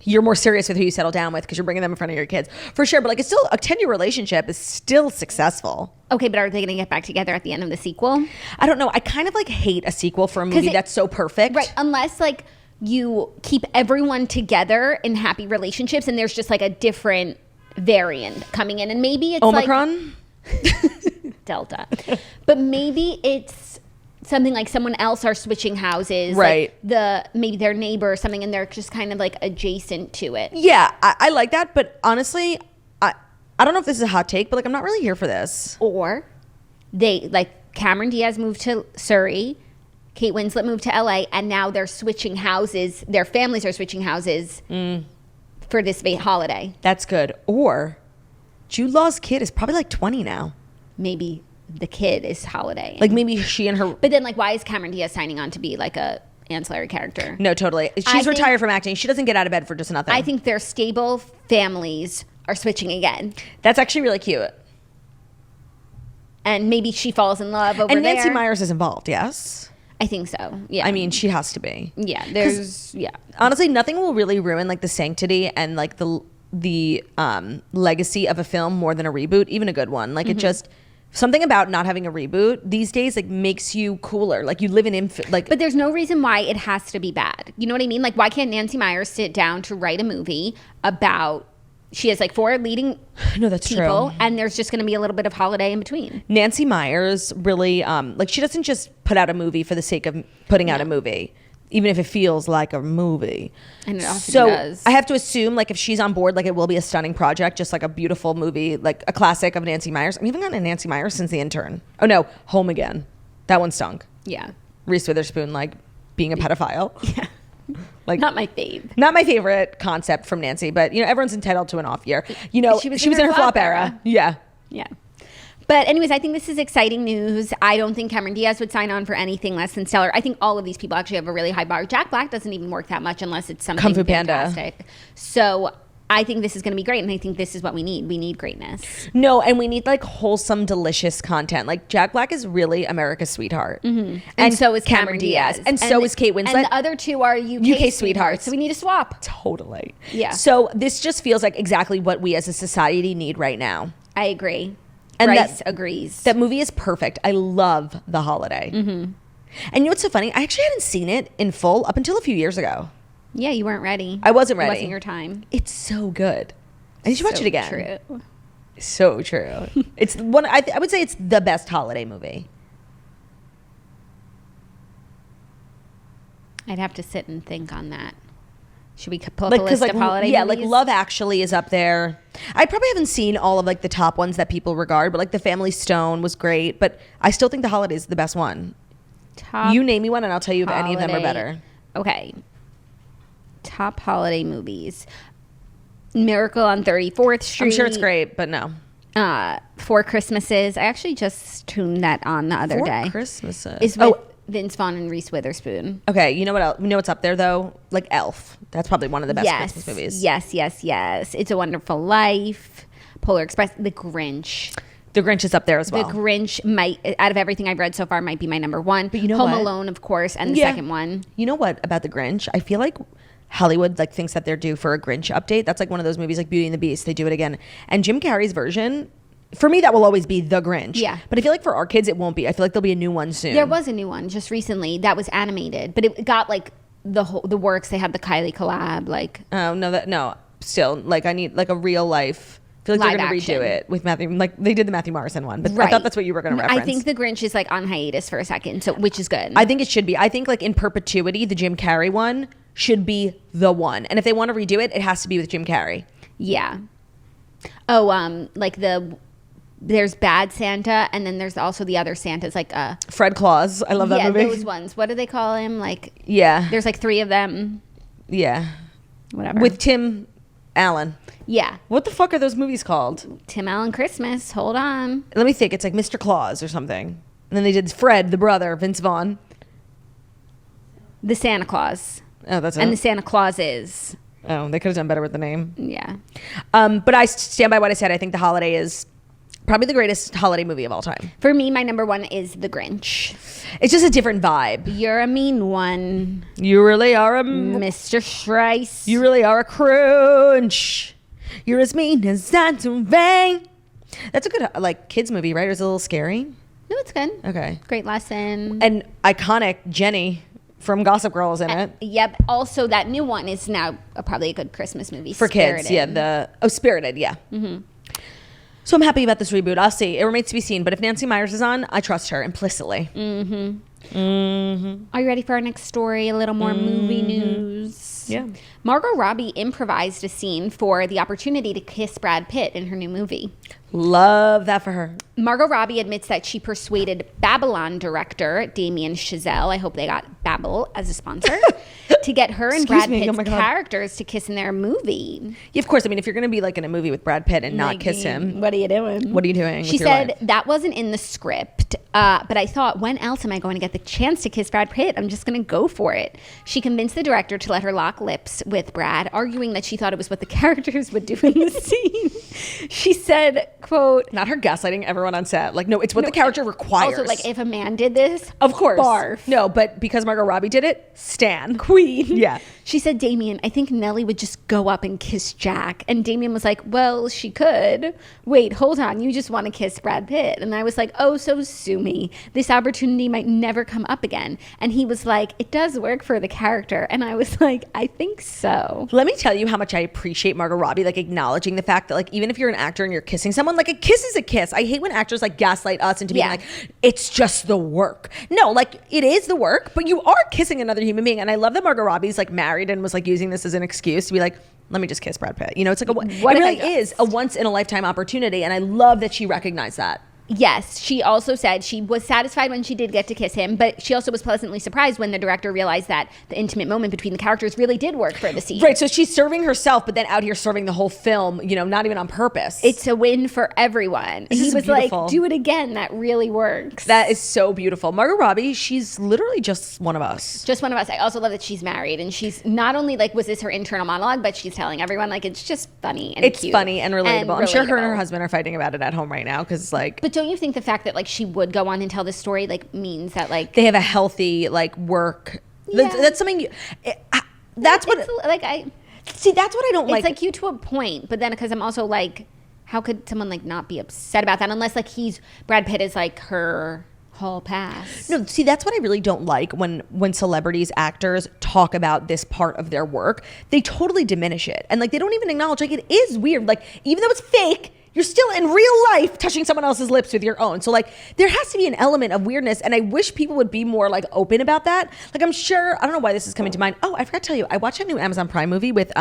you're more serious with who you settle down with because you're bringing them in front of your kids. For sure. But like, it's still a 10-year relationship is still successful. Okay, but are they going to get back together at the end of the sequel? I don't know. I kind of like hate a sequel for a movie that's so perfect. Right. Unless like you keep everyone together in happy relationships and there's just like a different variant coming in. And maybe it's Omicron? Like Delta. But maybe it's something like someone else are switching houses. Right. Like maybe their neighbor or something and they're just kind of like adjacent to it. Yeah, I like that. But honestly, I don't know if this is a hot take, but like I'm not really here for this. Or they like Cameron Diaz moved to Surrey, Kate Winslet moved to LA, and now they're switching houses. Their families are switching houses for this holiday. That's good. Or Jude Law's kid is probably like 20 now. Maybe the kid is Holiday. Like maybe she and her. But then like why is Cameron Diaz signing on to be like a ancillary character? No, totally. She's retired from acting. She doesn't get out of bed for just nothing. I think their stable families are switching again. That's actually really cute. And maybe she falls in love over there. And Nancy Meyers is involved, yes? I think so, yeah. I mean, she has to be. Yeah, Honestly, nothing will really ruin like the sanctity and like the legacy of a film more than a reboot, even a good one. Like it just... Something about not having a reboot these days like makes you cooler. Like you live in But there's no reason why it has to be bad. You know what I mean? Like why can't Nancy Meyers sit down to write a movie about she has like 4 leading people true. And there's just going to be a little bit of holiday in between. Nancy Meyers really like she doesn't just put out a movie for the sake of putting out a movie. Even if it feels like a movie. And it often so does. I have to assume like if she's on board, like it will be a stunning project, just like a beautiful movie, like a classic of Nancy Meyers. I haven't gotten a Nancy Meyers since The Intern. Oh no, Home Again. That one stunk. Yeah. Reese Witherspoon like being a pedophile. Yeah. Like not my fave. Not my favorite concept from Nancy, but you know, everyone's entitled to an off year. You know, she was in her flop era. Yeah. Yeah. But anyways, I think this is exciting news. I don't think Cameron Diaz would sign on for anything less than stellar. I think all of these people actually have a really high bar. Jack Black doesn't even work that much unless it's something Kung Fu fantastic. Panda. So I think this is going to be great, and I think this is what we need. We need greatness. No, and we need like wholesome, delicious content. Like Jack Black is really America's sweetheart, And so is Cameron Diaz. and so is Kate Winslet. And the other two are UK sweethearts. So we need to swap. Totally. Yeah. So this just feels like exactly what we as a society need right now. I agree. And Bryce agrees. That movie is perfect. I love The Holiday. And you know what's so funny? I actually hadn't seen it in full up until a few years ago. Yeah, you weren't ready. I wasn't ready. It wasn't your time. It's so good. And you should watch it again. True. So true. It's one. I would say it's the best holiday movie. I'd have to sit and think on that. Should we pull up Like, a list of holiday movies? like Love Actually is up there. I probably haven't seen all of like the top ones that people regard, but like The Family Stone was great. But I still think The Holiday is the best one. Top You name me one, and I'll tell you if any of them are holiday- better. Okay. Top holiday movies. Miracle on 34th Street. I'm sure it's great, but no. Four Christmases. I actually just tuned that on the other day. Christmases. Is with Vince Vaughn and Reese Witherspoon. Okay, you know what else? You know what's up there though? Like Elf. That's probably one of the best Christmas movies. Yes. It's a Wonderful Life. Polar Express. The Grinch. The Grinch is up there as well. The Grinch might, out of everything I've read so far, might be my number one. But you know Home what? Alone, of course, and the second one. You know what about The Grinch? I feel like Hollywood like thinks that they're due for a Grinch update. That's like one of those movies like Beauty and the Beast. They do it again. And Jim Carrey's version, for me, that will always be The Grinch. Yeah. But I feel like for our kids, it won't be. I feel like there'll be a new one soon. There was a new one just recently that was animated, but it got like the works. They had the Kylie collab, like Oh, no. Still, like I need like a real life. I feel like Live they're going to redo action. it with Matthew. Like they did the Matthew Morrison one. But I Right. thought that's what you were going to reference. I think The Grinch is like on hiatus for a second, so which is good. I think it should be. I think like in perpetuity, the Jim Carrey one should be the one. And if they want to redo it, it has to be with Jim Carrey. Yeah. Oh, like there's Bad Santa, and then there's also the other Santas, like Fred Claus. I love that movie. Yeah, those ones. What do they call him? Like Yeah. there's like 3 of them. Yeah. Whatever. With Tim Allen. Yeah. What the fuck are those movies called? Tim Allen Christmas. Hold on. Let me think. It's like Mr. Claus or something. And then they did Fred, the brother, Vince Vaughn. The Santa Claus. Oh, that's And it. the Santa Clauses. Oh, they could have done better with the name. Yeah. But I stand by what I said. I think The Holiday is Probably the greatest holiday movie of all time. For me, my number one is The Grinch. It's just a different vibe. You're a mean one. You really are a... Mr. Schreiss. You really are a crunch. You're as mean as that rain. That's a good, like, kids movie, right? Or is it a little scary? No, it's good. Okay. Great lesson. And iconic Jenny from Gossip Girl is in it. Yep. Also, that new one is now probably a good Christmas movie. For Spirited. kids, yeah. Spirited, yeah. So I'm happy about this reboot. I'll see. It remains to be seen. But if Nancy Meyers is on, I trust her implicitly. Are you ready for our next story? A little more movie news. Yeah. Margot Robbie improvised a scene for the opportunity to kiss Brad Pitt in her new movie. Love that for her. Margot Robbie admits that she persuaded Babylon director Damien Chazelle, I hope they got Babel as a sponsor, to get her and Brad Pitt's characters to kiss in their movie. Yeah, of course. I mean, if you're going to be like in a movie with Brad Pitt and not kiss him, what are you doing? What are you doing? She said that wasn't in the script, but I thought, when else am I going to get the chance to kiss Brad Pitt? I'm just going to go for it. She convinced the director to let her lock lips with Brad, arguing that she thought it was what the characters would do in the scene. She said, quote, not her gaslighting everyone on set. Like, no, it's what the character requires. Also, like, if a man did this, of course. Barf. No, but because Margot Robbie did it, stan. Queen. Yeah. She said, Damien, I think Nellie would just go up and kiss Jack. And Damien was like, well, she could. Wait, hold on. You just want to kiss Brad Pitt. And I was like, oh, so sue me. This opportunity might never come up again. And he was like, it does work for the character. And I was like, I think so. Let me tell you how much I appreciate Margot Robbie, like, acknowledging the fact that, like, even if you're an actor and you're kissing someone, like, a kiss is a kiss. I hate when actors, like, gaslight us into being like, it's just the work. No, like, it is the work, but you are kissing another human being. And I love that Margot Robbie's, like, married and was, like, using this as an excuse to be like, let me just kiss Brad Pitt. You know, it's like it really is a once in a lifetime opportunity. And I love that she recognized that. Yes, she also said she was satisfied when she did get to kiss him, but she also was pleasantly surprised when the director realized that the intimate moment between the characters really did work for the scene. Right, so she's serving herself, but then out here serving the whole film, you know, not even on purpose. It's a win for everyone. He was beautiful. Like, do it again. That really works. That is so beautiful. Margot Robbie, she's literally just one of us. Just one of us. I also love that she's married, and she's not only like, was this her internal monologue, but she's telling everyone, like, it's just funny and cute. It's funny and relatable. I'm sure her and her husband are fighting about it at home right now, because, like... But don't you think the fact that, like, she would go on and tell this story, like, means that, like... They have a healthy, like, work... Yeah. That's something... that's what... Like, I... See, that's what I don't like. It's, like, you to a point, but then, because I'm also, like... How could someone, like, not be upset about that? Unless, like, Brad Pitt is, like, her... whole pass. No, see, that's what I really don't like when celebrities, actors talk about this part of their work. They totally diminish it. And, like, they don't even acknowledge, like, it is weird. Like, even though it's fake, you're still in real life touching someone else's lips with your own. So, like, there has to be an element of weirdness. And I wish people would be more, like, open about that. Like, I'm sure, I don't know why this is coming to mind. Oh, I forgot to tell you, I watched a new Amazon Prime movie with,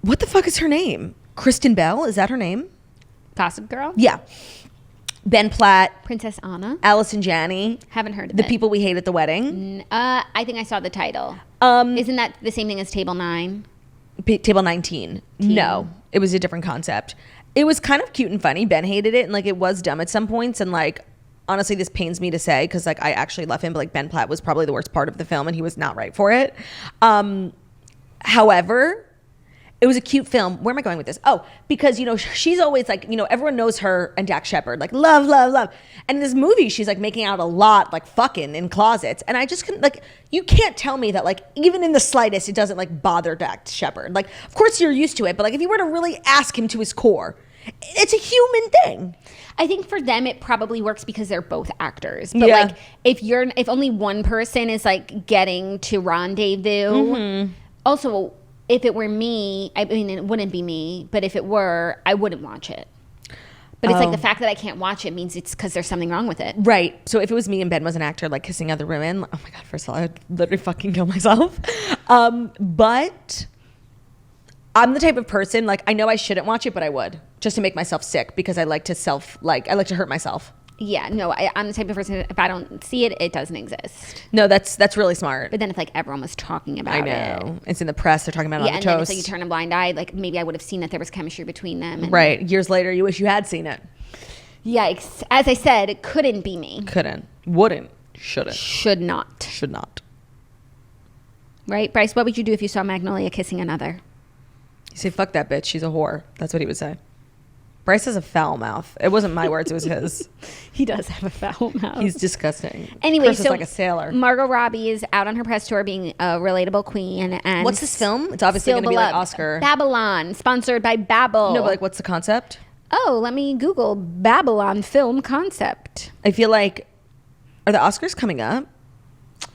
what the fuck is her name? Kristen Bell? Is that her name? Gossip Girl? Yeah. Ben Platt, Princess Anna, Allison Janney. Haven't heard of The it. People We Hate at the Wedding. I think I saw the title. Isn't that the same thing as Table 9? Table 19. No, it was a different concept. It was kind of cute and funny. Ben hated it, and, like, it was dumb at some points. And, like, honestly, this pains me to say, because, like, I actually love him, but, like, Ben Platt was probably the worst part of the film, and he was not right for it. However, it was a cute film. Where am I going with this? Oh, because, you know, she's always, like, you know, everyone knows her and Dax Shepard, like, love, love, love. And in this movie, she's, like, making out a lot, like, fucking in closets. And I just couldn't, like, you can't tell me that, like, even in the slightest, it doesn't, like, bother Dax Shepard. Like, of course you're used to it, but, like, if you were to really ask him to his core, it's a human thing. I think for them it probably works because they're both actors. But like, if only one person is, like, getting to rendezvous. Also, if it were me, I mean, it wouldn't be me, but if it were, I wouldn't watch it. But it's like the fact that I can't watch it means it's because there's something wrong with it. Right. So if it was me and Ben was an actor, like, kissing other women, oh my God, first of all, I would literally fucking kill myself. But I'm the type of person, like, I know I shouldn't watch it, but I would, just to make myself sick, because I like to I like to hurt myself. Yeah, no, I'm the type of person, if I don't see it, it doesn't exist. No, that's really smart. But then if, like, everyone was talking about it. I know. It's in the press. They're talking about it on the toast. Yeah, and then it's like you turn a blind eye. Like, maybe I would have seen that there was chemistry between them. And right. Years later, you wish you had seen it. Yikes. As I said, it couldn't be me. Couldn't. Wouldn't. Shouldn't. Should not. Should not. Right? Bryce, what would you do if you saw Magnolia kissing another? You say, fuck that bitch. She's a whore. That's what he would say. Bryce has a foul mouth. It wasn't my words, it was his. He does have a foul mouth. He's disgusting. Anyway, Chris is so like a sailor. Margot Robbie is out on her press tour being a relatable queen. And What's this film? It's obviously going to be like Oscar. Babylon, sponsored by Babbel. No, but like, what's the concept? Oh, let me Google Babylon film concept. I feel like, are the Oscars coming up?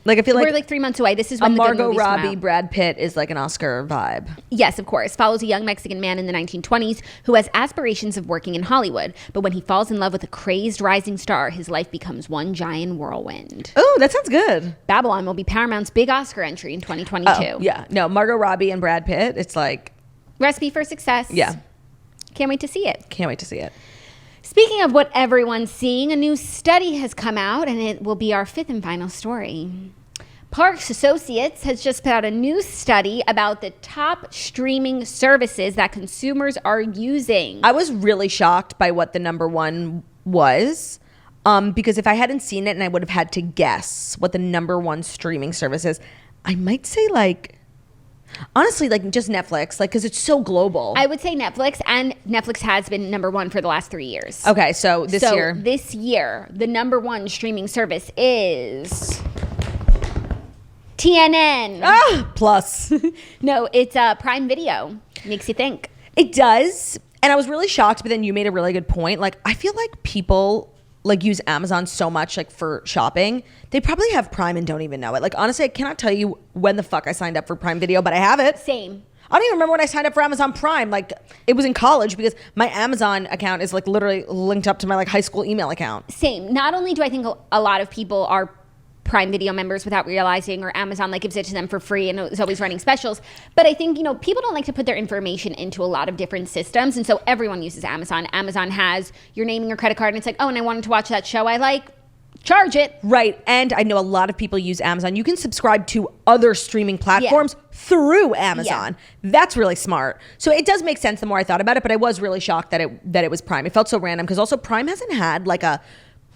Like, I feel like we're like 3 months away. This is when a the good Margot movies come Robbie, out. Brad Pitt is like an Oscar vibe. Yes, of course. Follows a young Mexican man in the 1920s who has aspirations of working in Hollywood. But when he falls in love with a crazed rising star, his life becomes one giant whirlwind. Oh, that sounds good. Babylon will be Paramount's big Oscar entry in 2022. Oh, yeah. No, Margot Robbie and Brad Pitt, it's like... Recipe for success. Yeah. Can't wait to see it. Can't wait to see it. Speaking of what everyone's seeing, a new study has come out, and it will be our fifth and final story. Parks Associates has just put out a new study about the top streaming services that consumers are using. I was really shocked by what the number one was, because if I hadn't seen it and I would have had to guess what the number one streaming service is, I might say like, honestly, like just Netflix, like because it's so global. I would say Netflix, and Netflix has been number one for the last 3 years. Okay, so this year, the number one streaming service is TNN. Plus. No, it's Prime Video. Makes you think. It does. And I was really shocked, but then you made a really good point. Like, I feel like people like use Amazon so much like for shopping. They probably have Prime and don't even know it. Like, honestly, I cannot tell you when the fuck I signed up for Prime Video, but I have it. Same. I don't even remember when I signed up for Amazon Prime. Like, it was in college because my Amazon account is like literally linked up to my like high school email account. Same. Not only do I think a lot of people are Prime Video members without realizing, or Amazon like gives it to them for free and is always running specials, but I think, you know, people don't like to put their information into a lot of different systems, and so everyone uses Amazon. Amazon has your name and your credit card, and it's like, oh, and I wanted to watch that show I like, charge it. Right. And I know a lot of people use Amazon. You can subscribe to other streaming platforms through Amazon. Yeah. That's really smart. So it does make sense the more I thought about it, but I was really shocked that it was Prime. It felt so random because also Prime hasn't had like a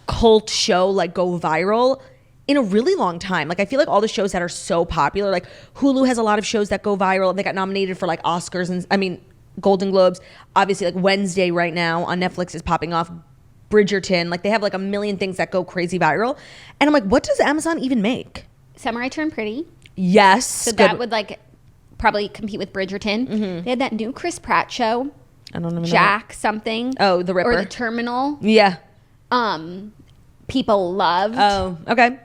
cult show like go viral in a really long time. Like, I feel like all the shows that are so popular, like Hulu has a lot of shows that go viral. They got nominated for like Oscars and Golden Globes. Obviously, like Wednesday right now on Netflix is popping off. Bridgerton, like they have like a million things that go crazy viral. And I'm like, what does Amazon even make? Summer I Turned Pretty. Yes. So that would like probably compete with Bridgerton. Mm-hmm. They had that new Chris Pratt show. I don't know. Jack something. Oh, The Ripper. Or The Terminal. Yeah. People loved. Oh, okay.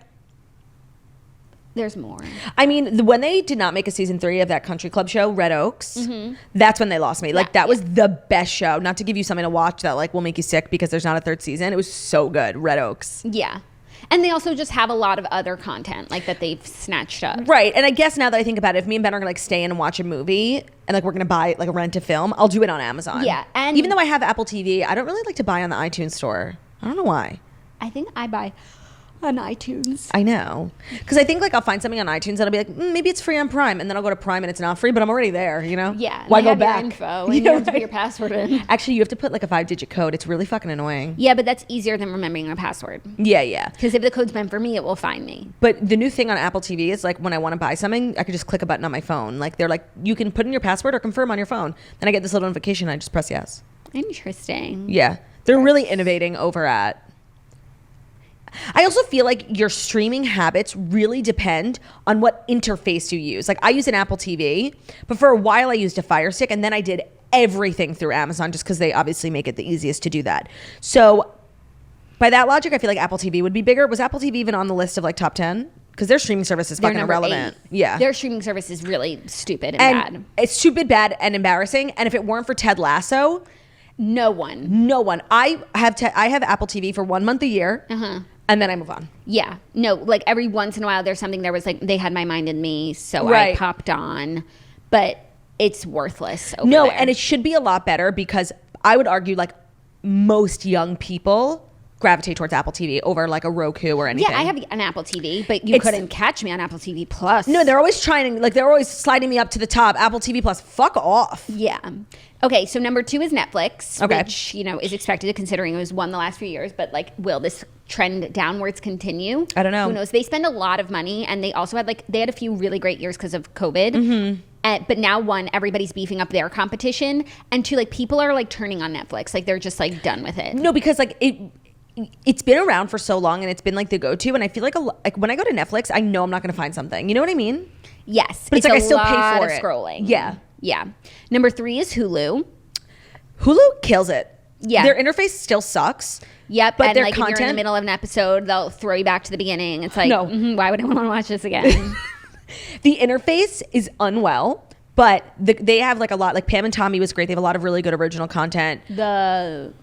There's more. I mean, when they did not make a season 3 of that country club show, Red Oaks, that's when they lost me. Like, that was the best show. Not to give you something to watch that, like, will make you sick because there's not a third season. It was so good, Red Oaks. Yeah. And they also just have a lot of other content, like, that they've snatched up. Right. And I guess now that I think about it, if me and Ben are going to, like, stay in and watch a movie and, like, we're going to buy, like, rent a film, I'll do it on Amazon. Yeah. And even though I have Apple TV, I don't really like to buy on the iTunes store. I don't know why. I think I buy on iTunes. I know. Because I think like I'll find something on iTunes that'll be like, maybe it's free on Prime. And then I'll go to Prime and it's not free, but I'm already there, you know? Yeah. Why go back? Your info and you have to put your password in. Actually, you have to put like a 5-digit code. It's really fucking annoying. Yeah, but that's easier than remembering a password. Yeah. Because if the code's meant for me, it will find me. But the new thing on Apple TV is like when I want to buy something, I can just click a button on my phone. Like they're like, you can put in your password or confirm on your phone. Then I get this little notification. I just press yes. Interesting. Yeah. They're really innovating over at. I also feel like your streaming habits really depend on what interface you use. Like I use an Apple TV, but for a while I used a Fire Stick, and then I did everything through Amazon just because they obviously make it the easiest to do that. So by that logic, I feel like Apple TV would be bigger. Was Apple TV even on the list of like top 10? Because their streaming service is fucking irrelevant. 8. Yeah. Their streaming service is really stupid and bad. It's stupid, bad, and embarrassing. And if it weren't for Ted Lasso, no one. I have Apple TV for 1 month a year. And then I move on. Yeah. No, like every once in a while there's something there was like they had My Mind in Me, so right. I popped on. But it's worthless over No, there. and it should be a lot better because I would argue like most young people gravitate towards Apple TV over like a Roku or anything. Yeah, I have an Apple TV, but you couldn't catch me on Apple TV Plus. No, they're always trying, like they're always sliding me up to the top. Apple TV Plus, fuck off. Yeah. Okay, so number 2 is Netflix, okay. which, you know, is expected considering it was one the last few years, but like, will this trend downwards continue? I don't know. Who knows? They spend a lot of money, and they also had a few really great years because of COVID. But now, one, everybody's beefing up their competition, and two, like people are like turning on Netflix, like they're just like done with it. No, because like it's been around for so long and it's been like the go-to, and I feel like like when I go to Netflix, I know I'm not going to find something. You know what I mean? Yes, but it's like I still pay for it. Scrolling. Yeah. Number 3 is Hulu. Hulu kills it. Yeah, their interface still sucks. Yep, but and their like content, if you're in the middle of an episode, they'll throw you back to the beginning. It's like, no. Why would I want to watch this again? The interface is unwell, but they have like a lot. Like Pam and Tommy was great. They have a lot of really good original content. The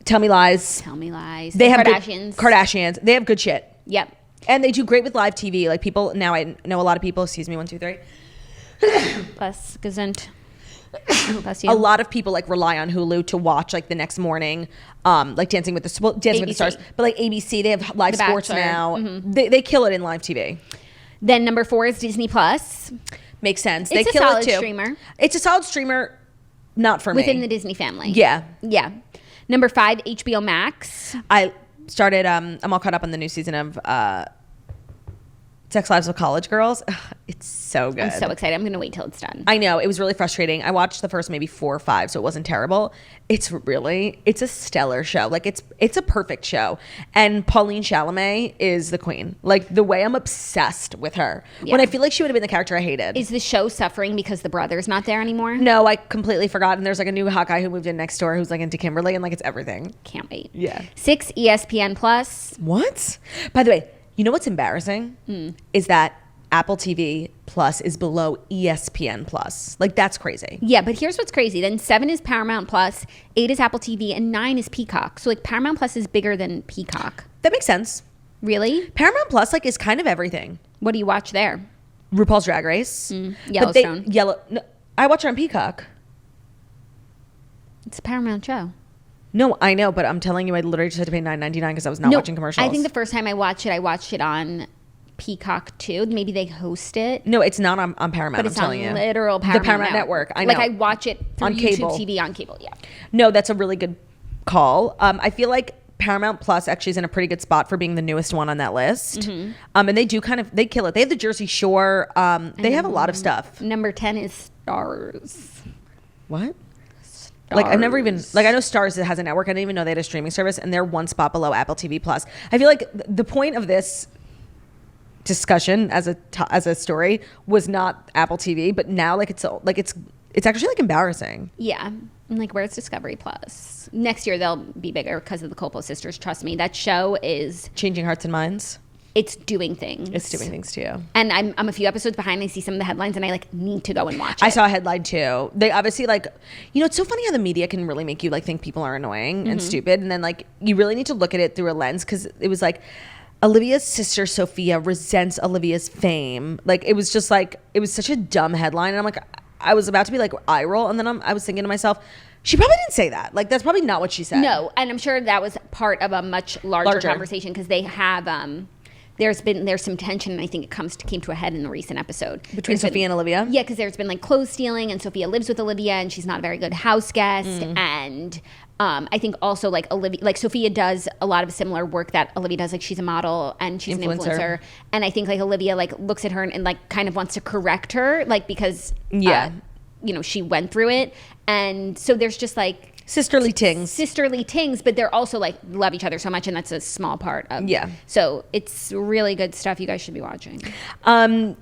Tell Me Lies. They have Kardashians. They have good shit. Yep. And they do great with live TV. Like people now, I know a lot of people. Excuse me, 1, 2, 3. Plus, gesund. A lot of people like rely on Hulu to watch like the next morning, like Dancing with the Stars. But like ABC, they have live sports now. Mm-hmm. They kill it in live TV. Then number 4 is Disney Plus. Makes sense. It's they kill a solid it too. Streamer. It's a solid streamer. Not for me. Within the Disney family. Yeah. Number 5, HBO Max. I started. I'm all caught up on the new season of Sex Lives of College Girls. It's so good. I'm so excited. I'm going to wait till it's done. I know. It was really frustrating. I watched the first maybe 4 or 5, so it wasn't terrible. It's a stellar show. Like it's a perfect show. And Pauline Chalamet is the queen. Like the way I'm obsessed with her. Yeah. When I feel like she would have been the character I hated. Is the show suffering because the brother's not there anymore? No, I completely forgot. And there's like a new hot guy who moved in next door who's like into Kimberly, and like it's everything. Can't wait. Yeah. 6, ESPN Plus. What? By the way, you know what's embarrassing? Is that Apple TV Plus is below ESPN Plus. Like, that's crazy. Yeah, but here's what's crazy. Then 7 is Paramount Plus, 8 is Apple TV, and 9 is Peacock. So, like, Paramount Plus is bigger than Peacock. That makes sense. Really? Paramount Plus, like, is kind of everything. What do you watch there? RuPaul's Drag Race. Yellowstone. No, I watch it on Peacock. It's a Paramount show. No, I know, but I'm telling you, I literally just had to pay $9.99 because I was not watching commercials. I think the first time I watched it on Peacock too. Maybe they host it. No, it's not on Paramount. But it's on literal Paramount. The Paramount Network. I know. Like I watch it through on YouTube cable. TV on cable. Yeah. No, that's a really good call. I feel like Paramount Plus actually is in a pretty good spot for being the newest one on that list. Mm-hmm. And they kill it. They have the Jersey Shore. They have a lot of stuff. Number 10 is Stars. What? Like I've never even I know Stars has a network. I didn't even know they had a streaming service, and they're one spot below Apple TV Plus. I feel like the point of this discussion as a story was not Apple TV, but now it's actually like embarrassing. Yeah, and like where's Discovery Plus? Next year they'll be bigger because of the Coppola sisters. Trust me, that show is changing hearts and minds. It's doing things. It's doing things too. And I'm a few episodes behind. I see some of the headlines and I like need to go and watch it. I saw a headline too. They obviously it's so funny how the media can really make you like think people are annoying and stupid. And then like you really need to look at it through a lens, because it was like Olivia's sister Sophia resents Olivia's fame. Like it was just like, it was such a dumb headline. And I'm like, I was about to be like eye roll. And then I was thinking to myself, she probably didn't say that. Like that's probably not what she said. No. And I'm sure that was part of a much larger conversation, because they have, there's some tension, and I think it came to a head in the recent episode between Sophia and Olivia. Yeah, because there's been like clothes stealing, and Sophia lives with Olivia, and she's not a very good house guest. And I think also like Sophia does a lot of similar work that Olivia does. Like she's a model and she's an influencer, and I think like Olivia like looks at her and like kind of wants to correct her, like because she went through it, and so there's just like sisterly tings, but they're also like love each other so much, and that's a small part of so it's really good stuff. You guys should be watching.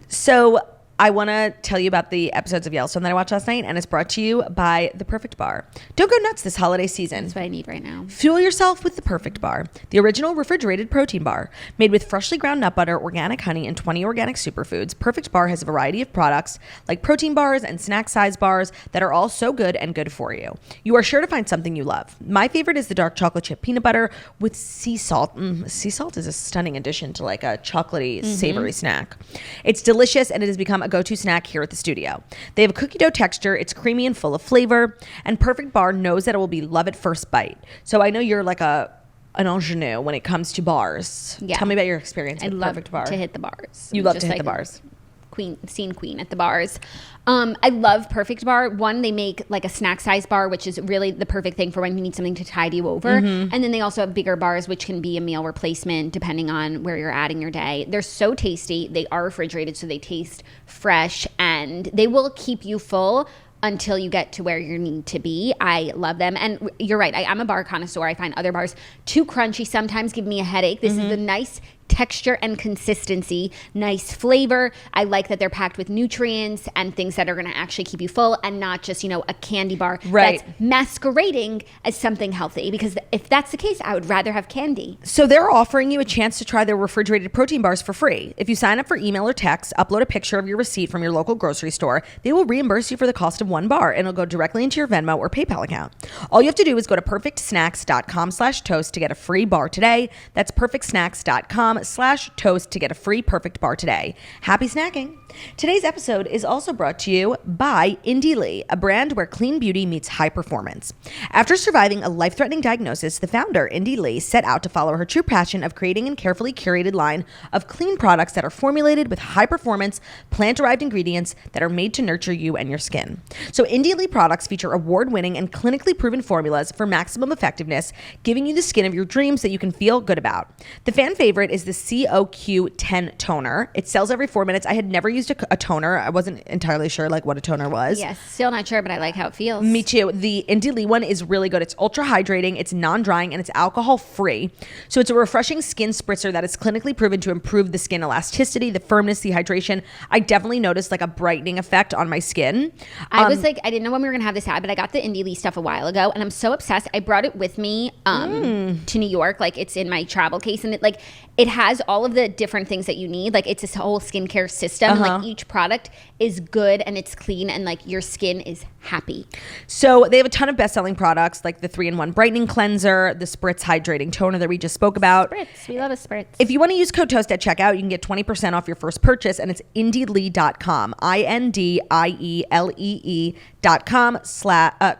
So I want to tell you about the episodes of Yellowstone that I watched last night, and it's brought to you by The Perfect Bar. Don't go nuts this holiday season. That's what I need right now. Fuel yourself with The Perfect Bar, the original refrigerated protein bar. Made with freshly ground nut butter, organic honey, and 20 organic superfoods, Perfect Bar has a variety of products like protein bars and snack size bars that are all so good and good for you. You are sure to find something you love. My favorite is the dark chocolate chip peanut butter with sea salt. Sea salt is a stunning addition to like a chocolatey, savory snack. It's delicious, and it has become a go-to snack here at the studio. They have a cookie dough texture, it's creamy and full of flavor, and Perfect Bar knows that it will be love at first bite. So I know you're like an ingenue when it comes to bars. Yeah. Tell me about your experience with Perfect Bar. To hit the bars. You love to hit the bars. scene queen at the bars. I love Perfect Bar. One, they make like a snack size bar, which is really the perfect thing for when you need something to tide you over. And then they also have bigger bars, which can be a meal replacement depending on where you're at in your day. They're so tasty. They are refrigerated, so they taste fresh, and they will keep you full until you get to where you need to be. I love them. And you're right. I'm a bar connoisseur. I find other bars too crunchy, sometimes give me a headache. This is a nice texture and consistency, nice flavor. I like that they're packed with nutrients and things that are going to actually keep you full, and not just, a candy bar that's masquerading as something healthy. Because if that's the case, I would rather have candy. So they're offering you a chance to try their refrigerated protein bars for free. If you sign up for email or text, upload a picture of your receipt from your local grocery store, they will reimburse you for the cost of one bar, and it'll go directly into your Venmo or PayPal account. All you have to do is go to perfectsnacks.com/toast to get a free bar today. That's perfectsnacks.com/toast to get a free Perfect Bar today. Happy snacking. Today's episode is also brought to you by Indie Lee, a brand where clean beauty meets high performance. After surviving a life-threatening diagnosis, the founder, Indie Lee, set out to follow her true passion of creating a carefully curated line of clean products that are formulated with high-performance, plant-derived ingredients that are made to nurture you and your skin. So Indie Lee products feature award-winning and clinically proven formulas for maximum effectiveness, giving you the skin of your dreams that you can feel good about. The fan favorite is the COQ10 toner. It sells every 4 minutes. I had never used a toner. I wasn't entirely sure what a toner was. Yes, still not sure, but I like how it feels. Me too. The Indie Lee one is really good. It's ultra hydrating, it's non-drying, and it's alcohol free. So it's a refreshing skin spritzer that is clinically proven to improve the skin elasticity, the firmness, the hydration. I definitely noticed a brightening effect on my skin. I was I didn't know when we were gonna have this ad, but I got the Indie Lee stuff a while ago, and I'm so obsessed. I brought it with me to New York. It's in my travel case, and it has all of the different things that you need. It's this whole skincare system. And each product is good and it's clean, and your skin is happy. So they have a ton of best-selling products, like the 3-in-1 brightening cleanser, the Spritz hydrating toner that we just spoke about. Spritz, we love a Spritz. If you want to use code TOAST at checkout, you can get 20% off your first purchase, and it's indielee.com, INDIELEE.com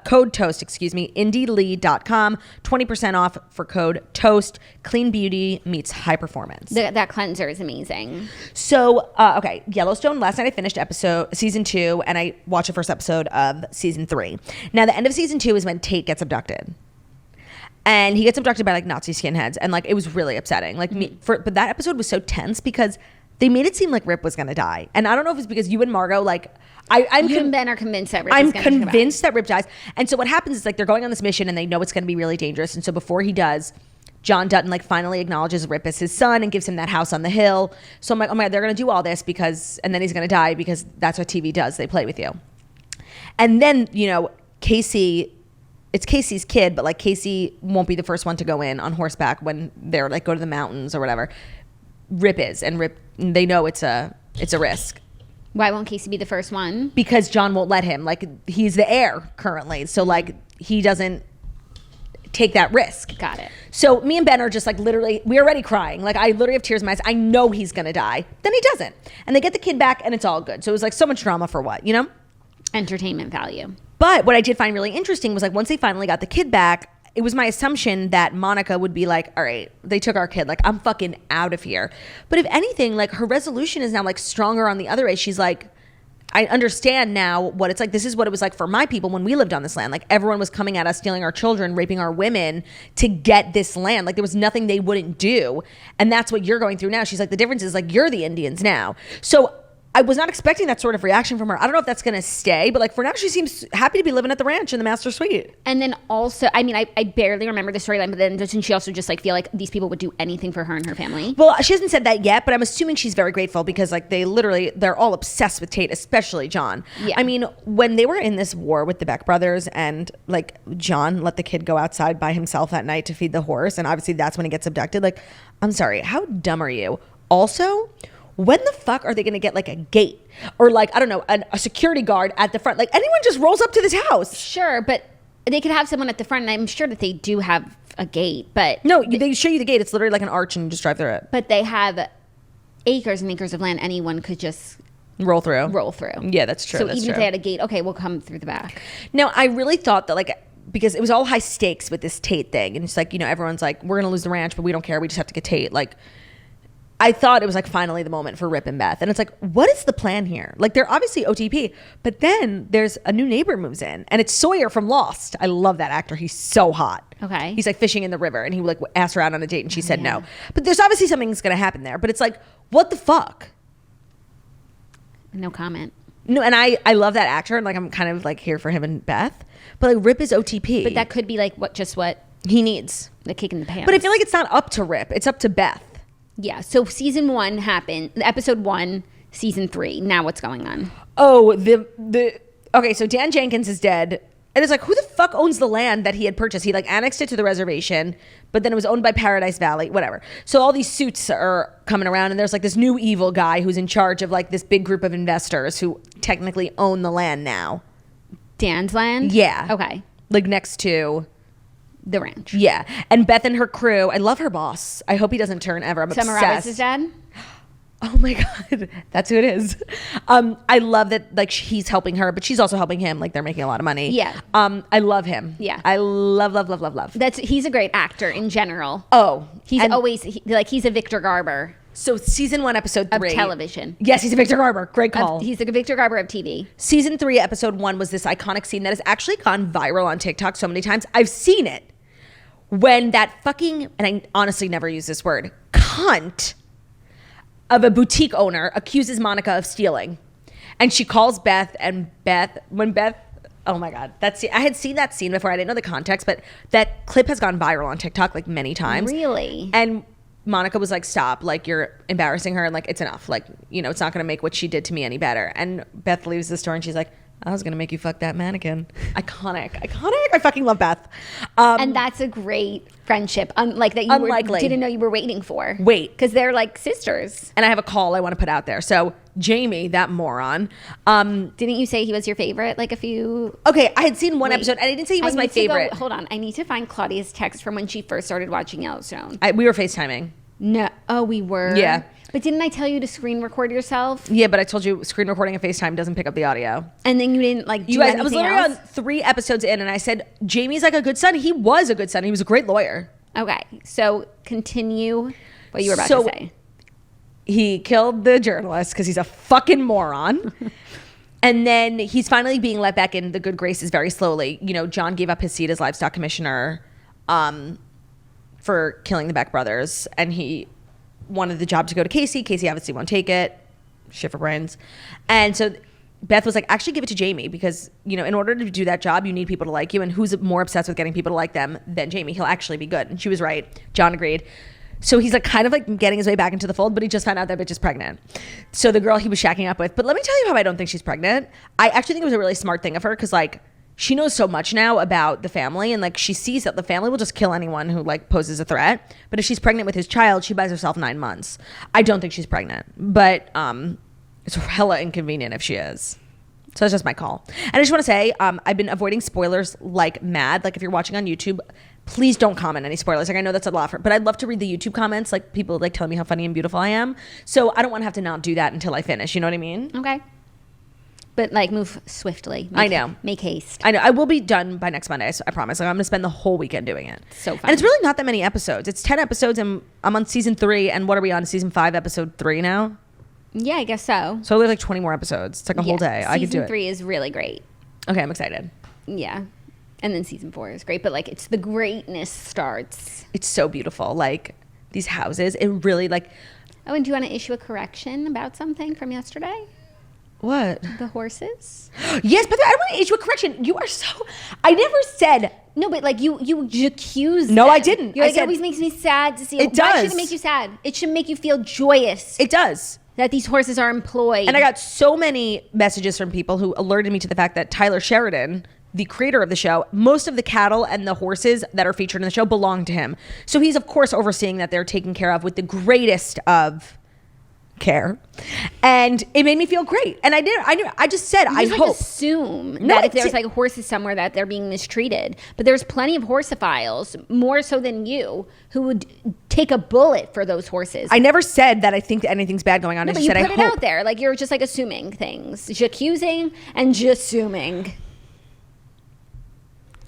code TOAST, indielee.com, 20% off for code TOAST. Clean beauty meets high performance. That cleanser is amazing. So, okay, Yellowstone, last night I finished season 2, and I watched the first episode of season 3. Now, the end of season 2 is when Tate gets abducted. And he gets abducted by Nazi skinheads, and it was really upsetting. But that episode was so tense because they made it seem like Rip was gonna die. And I don't know if it's because you and Margo, you and Ben are convinced that Rip is gonna die. I'm convinced that Rip dies. And so what happens is they're going on this mission and they know it's gonna be really dangerous. And so before he does, John Dutton finally acknowledges Rip as his son and gives him that house on the hill. So I'm like, oh my God, they're gonna do all this and then he's gonna die because that's what TV does. They play with you. And then, Casey, it's Casey's kid, but Casey won't be the first one to go in on horseback when they're go to the mountains or whatever. Rip is, and Rip, they know it's a risk. Why won't Casey be the first one? Because John won't let him. He's the heir currently, so he doesn't take that risk. Got it. So me and Ben are just literally, we're already crying. I literally have tears in my eyes. I know he's gonna die. Then he doesn't, and they get the kid back, and it's all good. So it was so much drama for what, Entertainment value. But what I did find really interesting was once they finally got the kid back, it was my assumption that Monica would be all right, they took our kid. I'm fucking out of here. But if anything, her resolution is now stronger on the other end. She's I understand now what it's like. This is what it was like for my people when we lived on this land. Everyone was coming at us, stealing our children, raping our women to get this land. There was nothing they wouldn't do. And that's what you're going through now. She's the difference is you're the Indians now. So I was not expecting that sort of reaction from her. I don't know if that's going to stay, but for now, she seems happy to be living at the ranch in the master suite. And then also, I barely remember the storyline, but then doesn't she also just feel like these people would do anything for her and her family? Well, she hasn't said that yet, but I'm assuming she's very grateful because they're all obsessed with Tate, especially John. Yeah. When they were in this war with the Beck brothers and John let the kid go outside by himself at night to feed the horse, and obviously that's when he gets abducted. I'm sorry, how dumb are you? Also, when the fuck are they going to get a gate or I don't know, a security guard at the front? Anyone just rolls up to this house. Sure, but they could have someone at the front, and I'm sure that they do have a gate, but no, they show you the gate. It's literally an arch and you just drive through it. But they have acres and acres of land. Anyone could just roll through. Yeah, that's true. So even if they had a gate, okay, we'll come through the back. No, I really thought that because it was all high stakes with this Tate thing, and it's everyone's we're going to lose the ranch, but we don't care. We just have to get Tate. I thought it was like finally the moment for Rip and Beth. And it's like, what is the plan here? Like they're obviously OTP, but then there's a new neighbor moves in and it's Sawyer from Lost. I love that actor. He's so hot. Okay. He's like fishing in the river and he like asked her out on a date and she said no. But there's obviously something's going to happen there. But it's like, what the fuck? No comment. No, and I love that actor and like I'm kind of like here for him and Beth. But like Rip is OTP. But that could be like what he needs. The kick in the pants. But I feel like it's not up to Rip. It's up to Beth. Yeah. So season 1 happened. Episode 1, season 3. Now what's going on? Oh, okay. So Dan Jenkins is dead. And it's like, who the fuck owns the land that he had purchased? He like annexed it to the reservation, but then it was owned by Paradise Valley, whatever. So all these suits are coming around and there's like this new evil guy who's in charge of like this big group of investors who technically own the land now. Dan's land? Yeah. Okay. Like next to the ranch. Yeah. And Beth and her crew, I love her boss. I hope he doesn't turn ever. I'm Summer obsessed. Roberts' dad? Oh my God. That's who it is. I love that like he's helping her, but she's also helping him. Like they're making a lot of money. Yeah. I love him. Yeah. I love. He's a great actor in general. Oh. He's he's a Victor Garber. So season 1, episode 3. Of television. Yes, he's a Victor Garber. Great call. He's a Victor Garber of TV. Season 3, episode 1 was this iconic scene that has actually gone viral on TikTok so many times. I've seen it. When that fucking, and I honestly never use this word, cunt of a boutique owner accuses Monica of stealing. And she calls Beth, and when Beth, oh my God, I had seen that scene before. I didn't know the context, but that clip has gone viral on TikTok like many times. Really? And Monica was like, stop, like you're embarrassing her and like it's enough. Like, you know, it's not gonna make what she did to me any better. And Beth leaves the store and she's like, I was gonna make you fuck that mannequin. Iconic. I fucking love Beth. And that's a great friendship, like that you didn't know you were waiting for. Wait, because they're like sisters. And I have a call I want to put out there. So Jamie, that moron. Didn't you say he was your favorite? Like a few. Okay, I had seen one episode, and I didn't say he was my favorite. Hold on, I need to find Claudia's text from when she first started watching Yellowstone. We were FaceTiming. No, we were. Yeah. But didn't I tell you to screen record yourself? Yeah, but I told you screen recording and FaceTime doesn't pick up the audio. And then you didn't like do you guys, anything I was literally else? on 3 episodes in and I said, Jamie's like a good son. He was a good son. He was a great lawyer. Okay, so continue what you were about to say. He killed the journalist because he's a fucking moron. And then he's finally being let back in the good graces very slowly. You know, John gave up his seat as livestock commissioner for killing the Beck brothers. And he wanted the job to go to Casey. Casey obviously won't take it. Shit for brains. And so Beth was like, actually give it to Jamie because, you know, in order to do that job, you need people to like you. And who's more obsessed with getting people to like them than Jamie? He'll actually be good. And she was right. John agreed. So he's like kind of like getting his way back into the fold, but he just found out that bitch is pregnant. So the girl he was shacking up with, but let me tell you how I don't think she's pregnant. I actually think it was a really smart thing of her because like she knows so much now about the family and like she sees that the family will just kill anyone who like poses a threat. But if she's pregnant with his child, she buys herself 9 months. I don't think she's pregnant, but it's hella inconvenient if she is. So that's just my call. And I just want to say, I've been avoiding spoilers like mad. Like if you're watching on YouTube, please don't comment any spoilers. Like I know that's a lot but I'd love to read the YouTube comments. Like people like telling me how funny and beautiful I am. So I don't want to have to not do that until I finish. You know what I mean? Okay. But like move swiftly. I know. Make haste. I know. I will be done by next Monday. I promise. Like I'm going to spend the whole weekend doing it. So fun. And it's really not that many episodes. It's 10 episodes and I'm on season 3. And what are we on? Season 5, episode 3 now? Yeah, I guess so. So we have like 20 more episodes. It's like a whole day. I could do it. Season 3 is really great. Okay, I'm excited. Yeah. And then season 4 is great. But like it's the greatness starts. It's so beautiful. Like these houses, it really like. Oh, and do you want to issue a correction about something from yesterday? What? The horses? Yes, but I want to issue a correction. You are so. I never said. No, but like you accused. No, them. I didn't. You're I like, said, it always makes me sad to see. It Why does. should it make you sad? It should make you feel joyous. It does. That these horses are employed. And I got so many messages from people who alerted me to the fact that Tyler Sheridan, the creator of the show, most of the cattle and the horses that are featured in the show belong to him. So he's of course overseeing that they're taken care of with the greatest of care. And it made me feel great. And I just said, I hope. hope. Assume that if there's like horses somewhere that they're being mistreated. But there's plenty of horsephiles, more so than you, who would take a bullet for those horses. I never said that I think that anything's bad going on. No, I but just you said put I it hope. out there. Like you're just like assuming things. Accusing and assuming.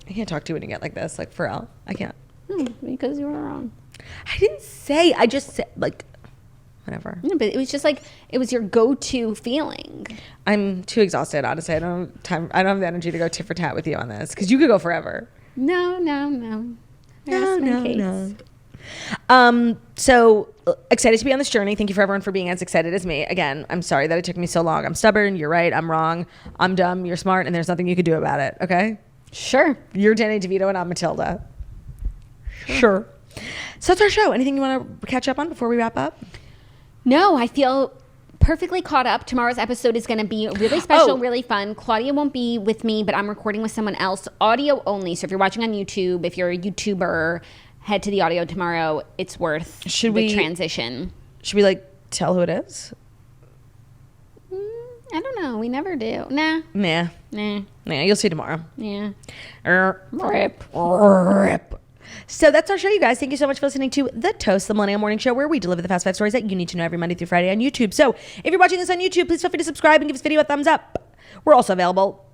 I can't talk to you when you get like this. Like for real. I can't. Because you were wrong. I didn't say. I just said like. whatever. No, but it was just like, it was your go-to feeling. I'm too exhausted, honestly. I don't have time. I don't have the energy to go tit for tat with you on this because you could go forever. No. So excited to be on this journey. Thank you for everyone for being as excited as me. Again, I'm sorry that it took me so long. I'm stubborn. You're right. I'm wrong. I'm dumb. You're smart. And there's nothing you could do about it. Okay? Sure. You're Danny DeVito and I'm Matilda. Sure. So that's our show. Anything you want to catch up on before we wrap up? No, I feel perfectly caught up. Tomorrow's episode is going to be really special, really fun. Claudia won't be with me, but I'm recording with someone else, audio only. So if you're watching on YouTube, if you're a YouTuber, head to the audio tomorrow. It's worth the transition. Should we tell who it is? I don't know. We never do. Nah. You'll see tomorrow. Yeah. Rip. So that's our show, you guys. Thank you so much for listening to The Toast, the Millennial Morning Show, where we deliver the fast five stories that you need to know every Monday through Friday on YouTube. So if you're watching this on YouTube, please feel free to subscribe and give this video a thumbs up. We're also available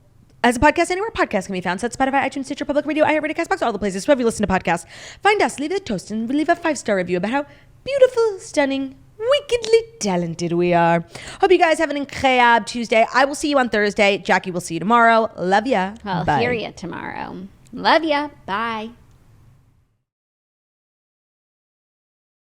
as a podcast anywhere podcasts can be found. So that's Spotify, iTunes, Stitcher, Public Radio, iHeartRadio, CastBox, all the places. Wherever you listen to podcasts, find us, leave a toast, and leave a 5-star review about how beautiful, stunning, wickedly talented we are. Hope you guys have an incredible Tuesday. I will see you on Thursday. Jackie will see you tomorrow. Love ya. I'll Bye. hear you tomorrow. Love ya. Bye.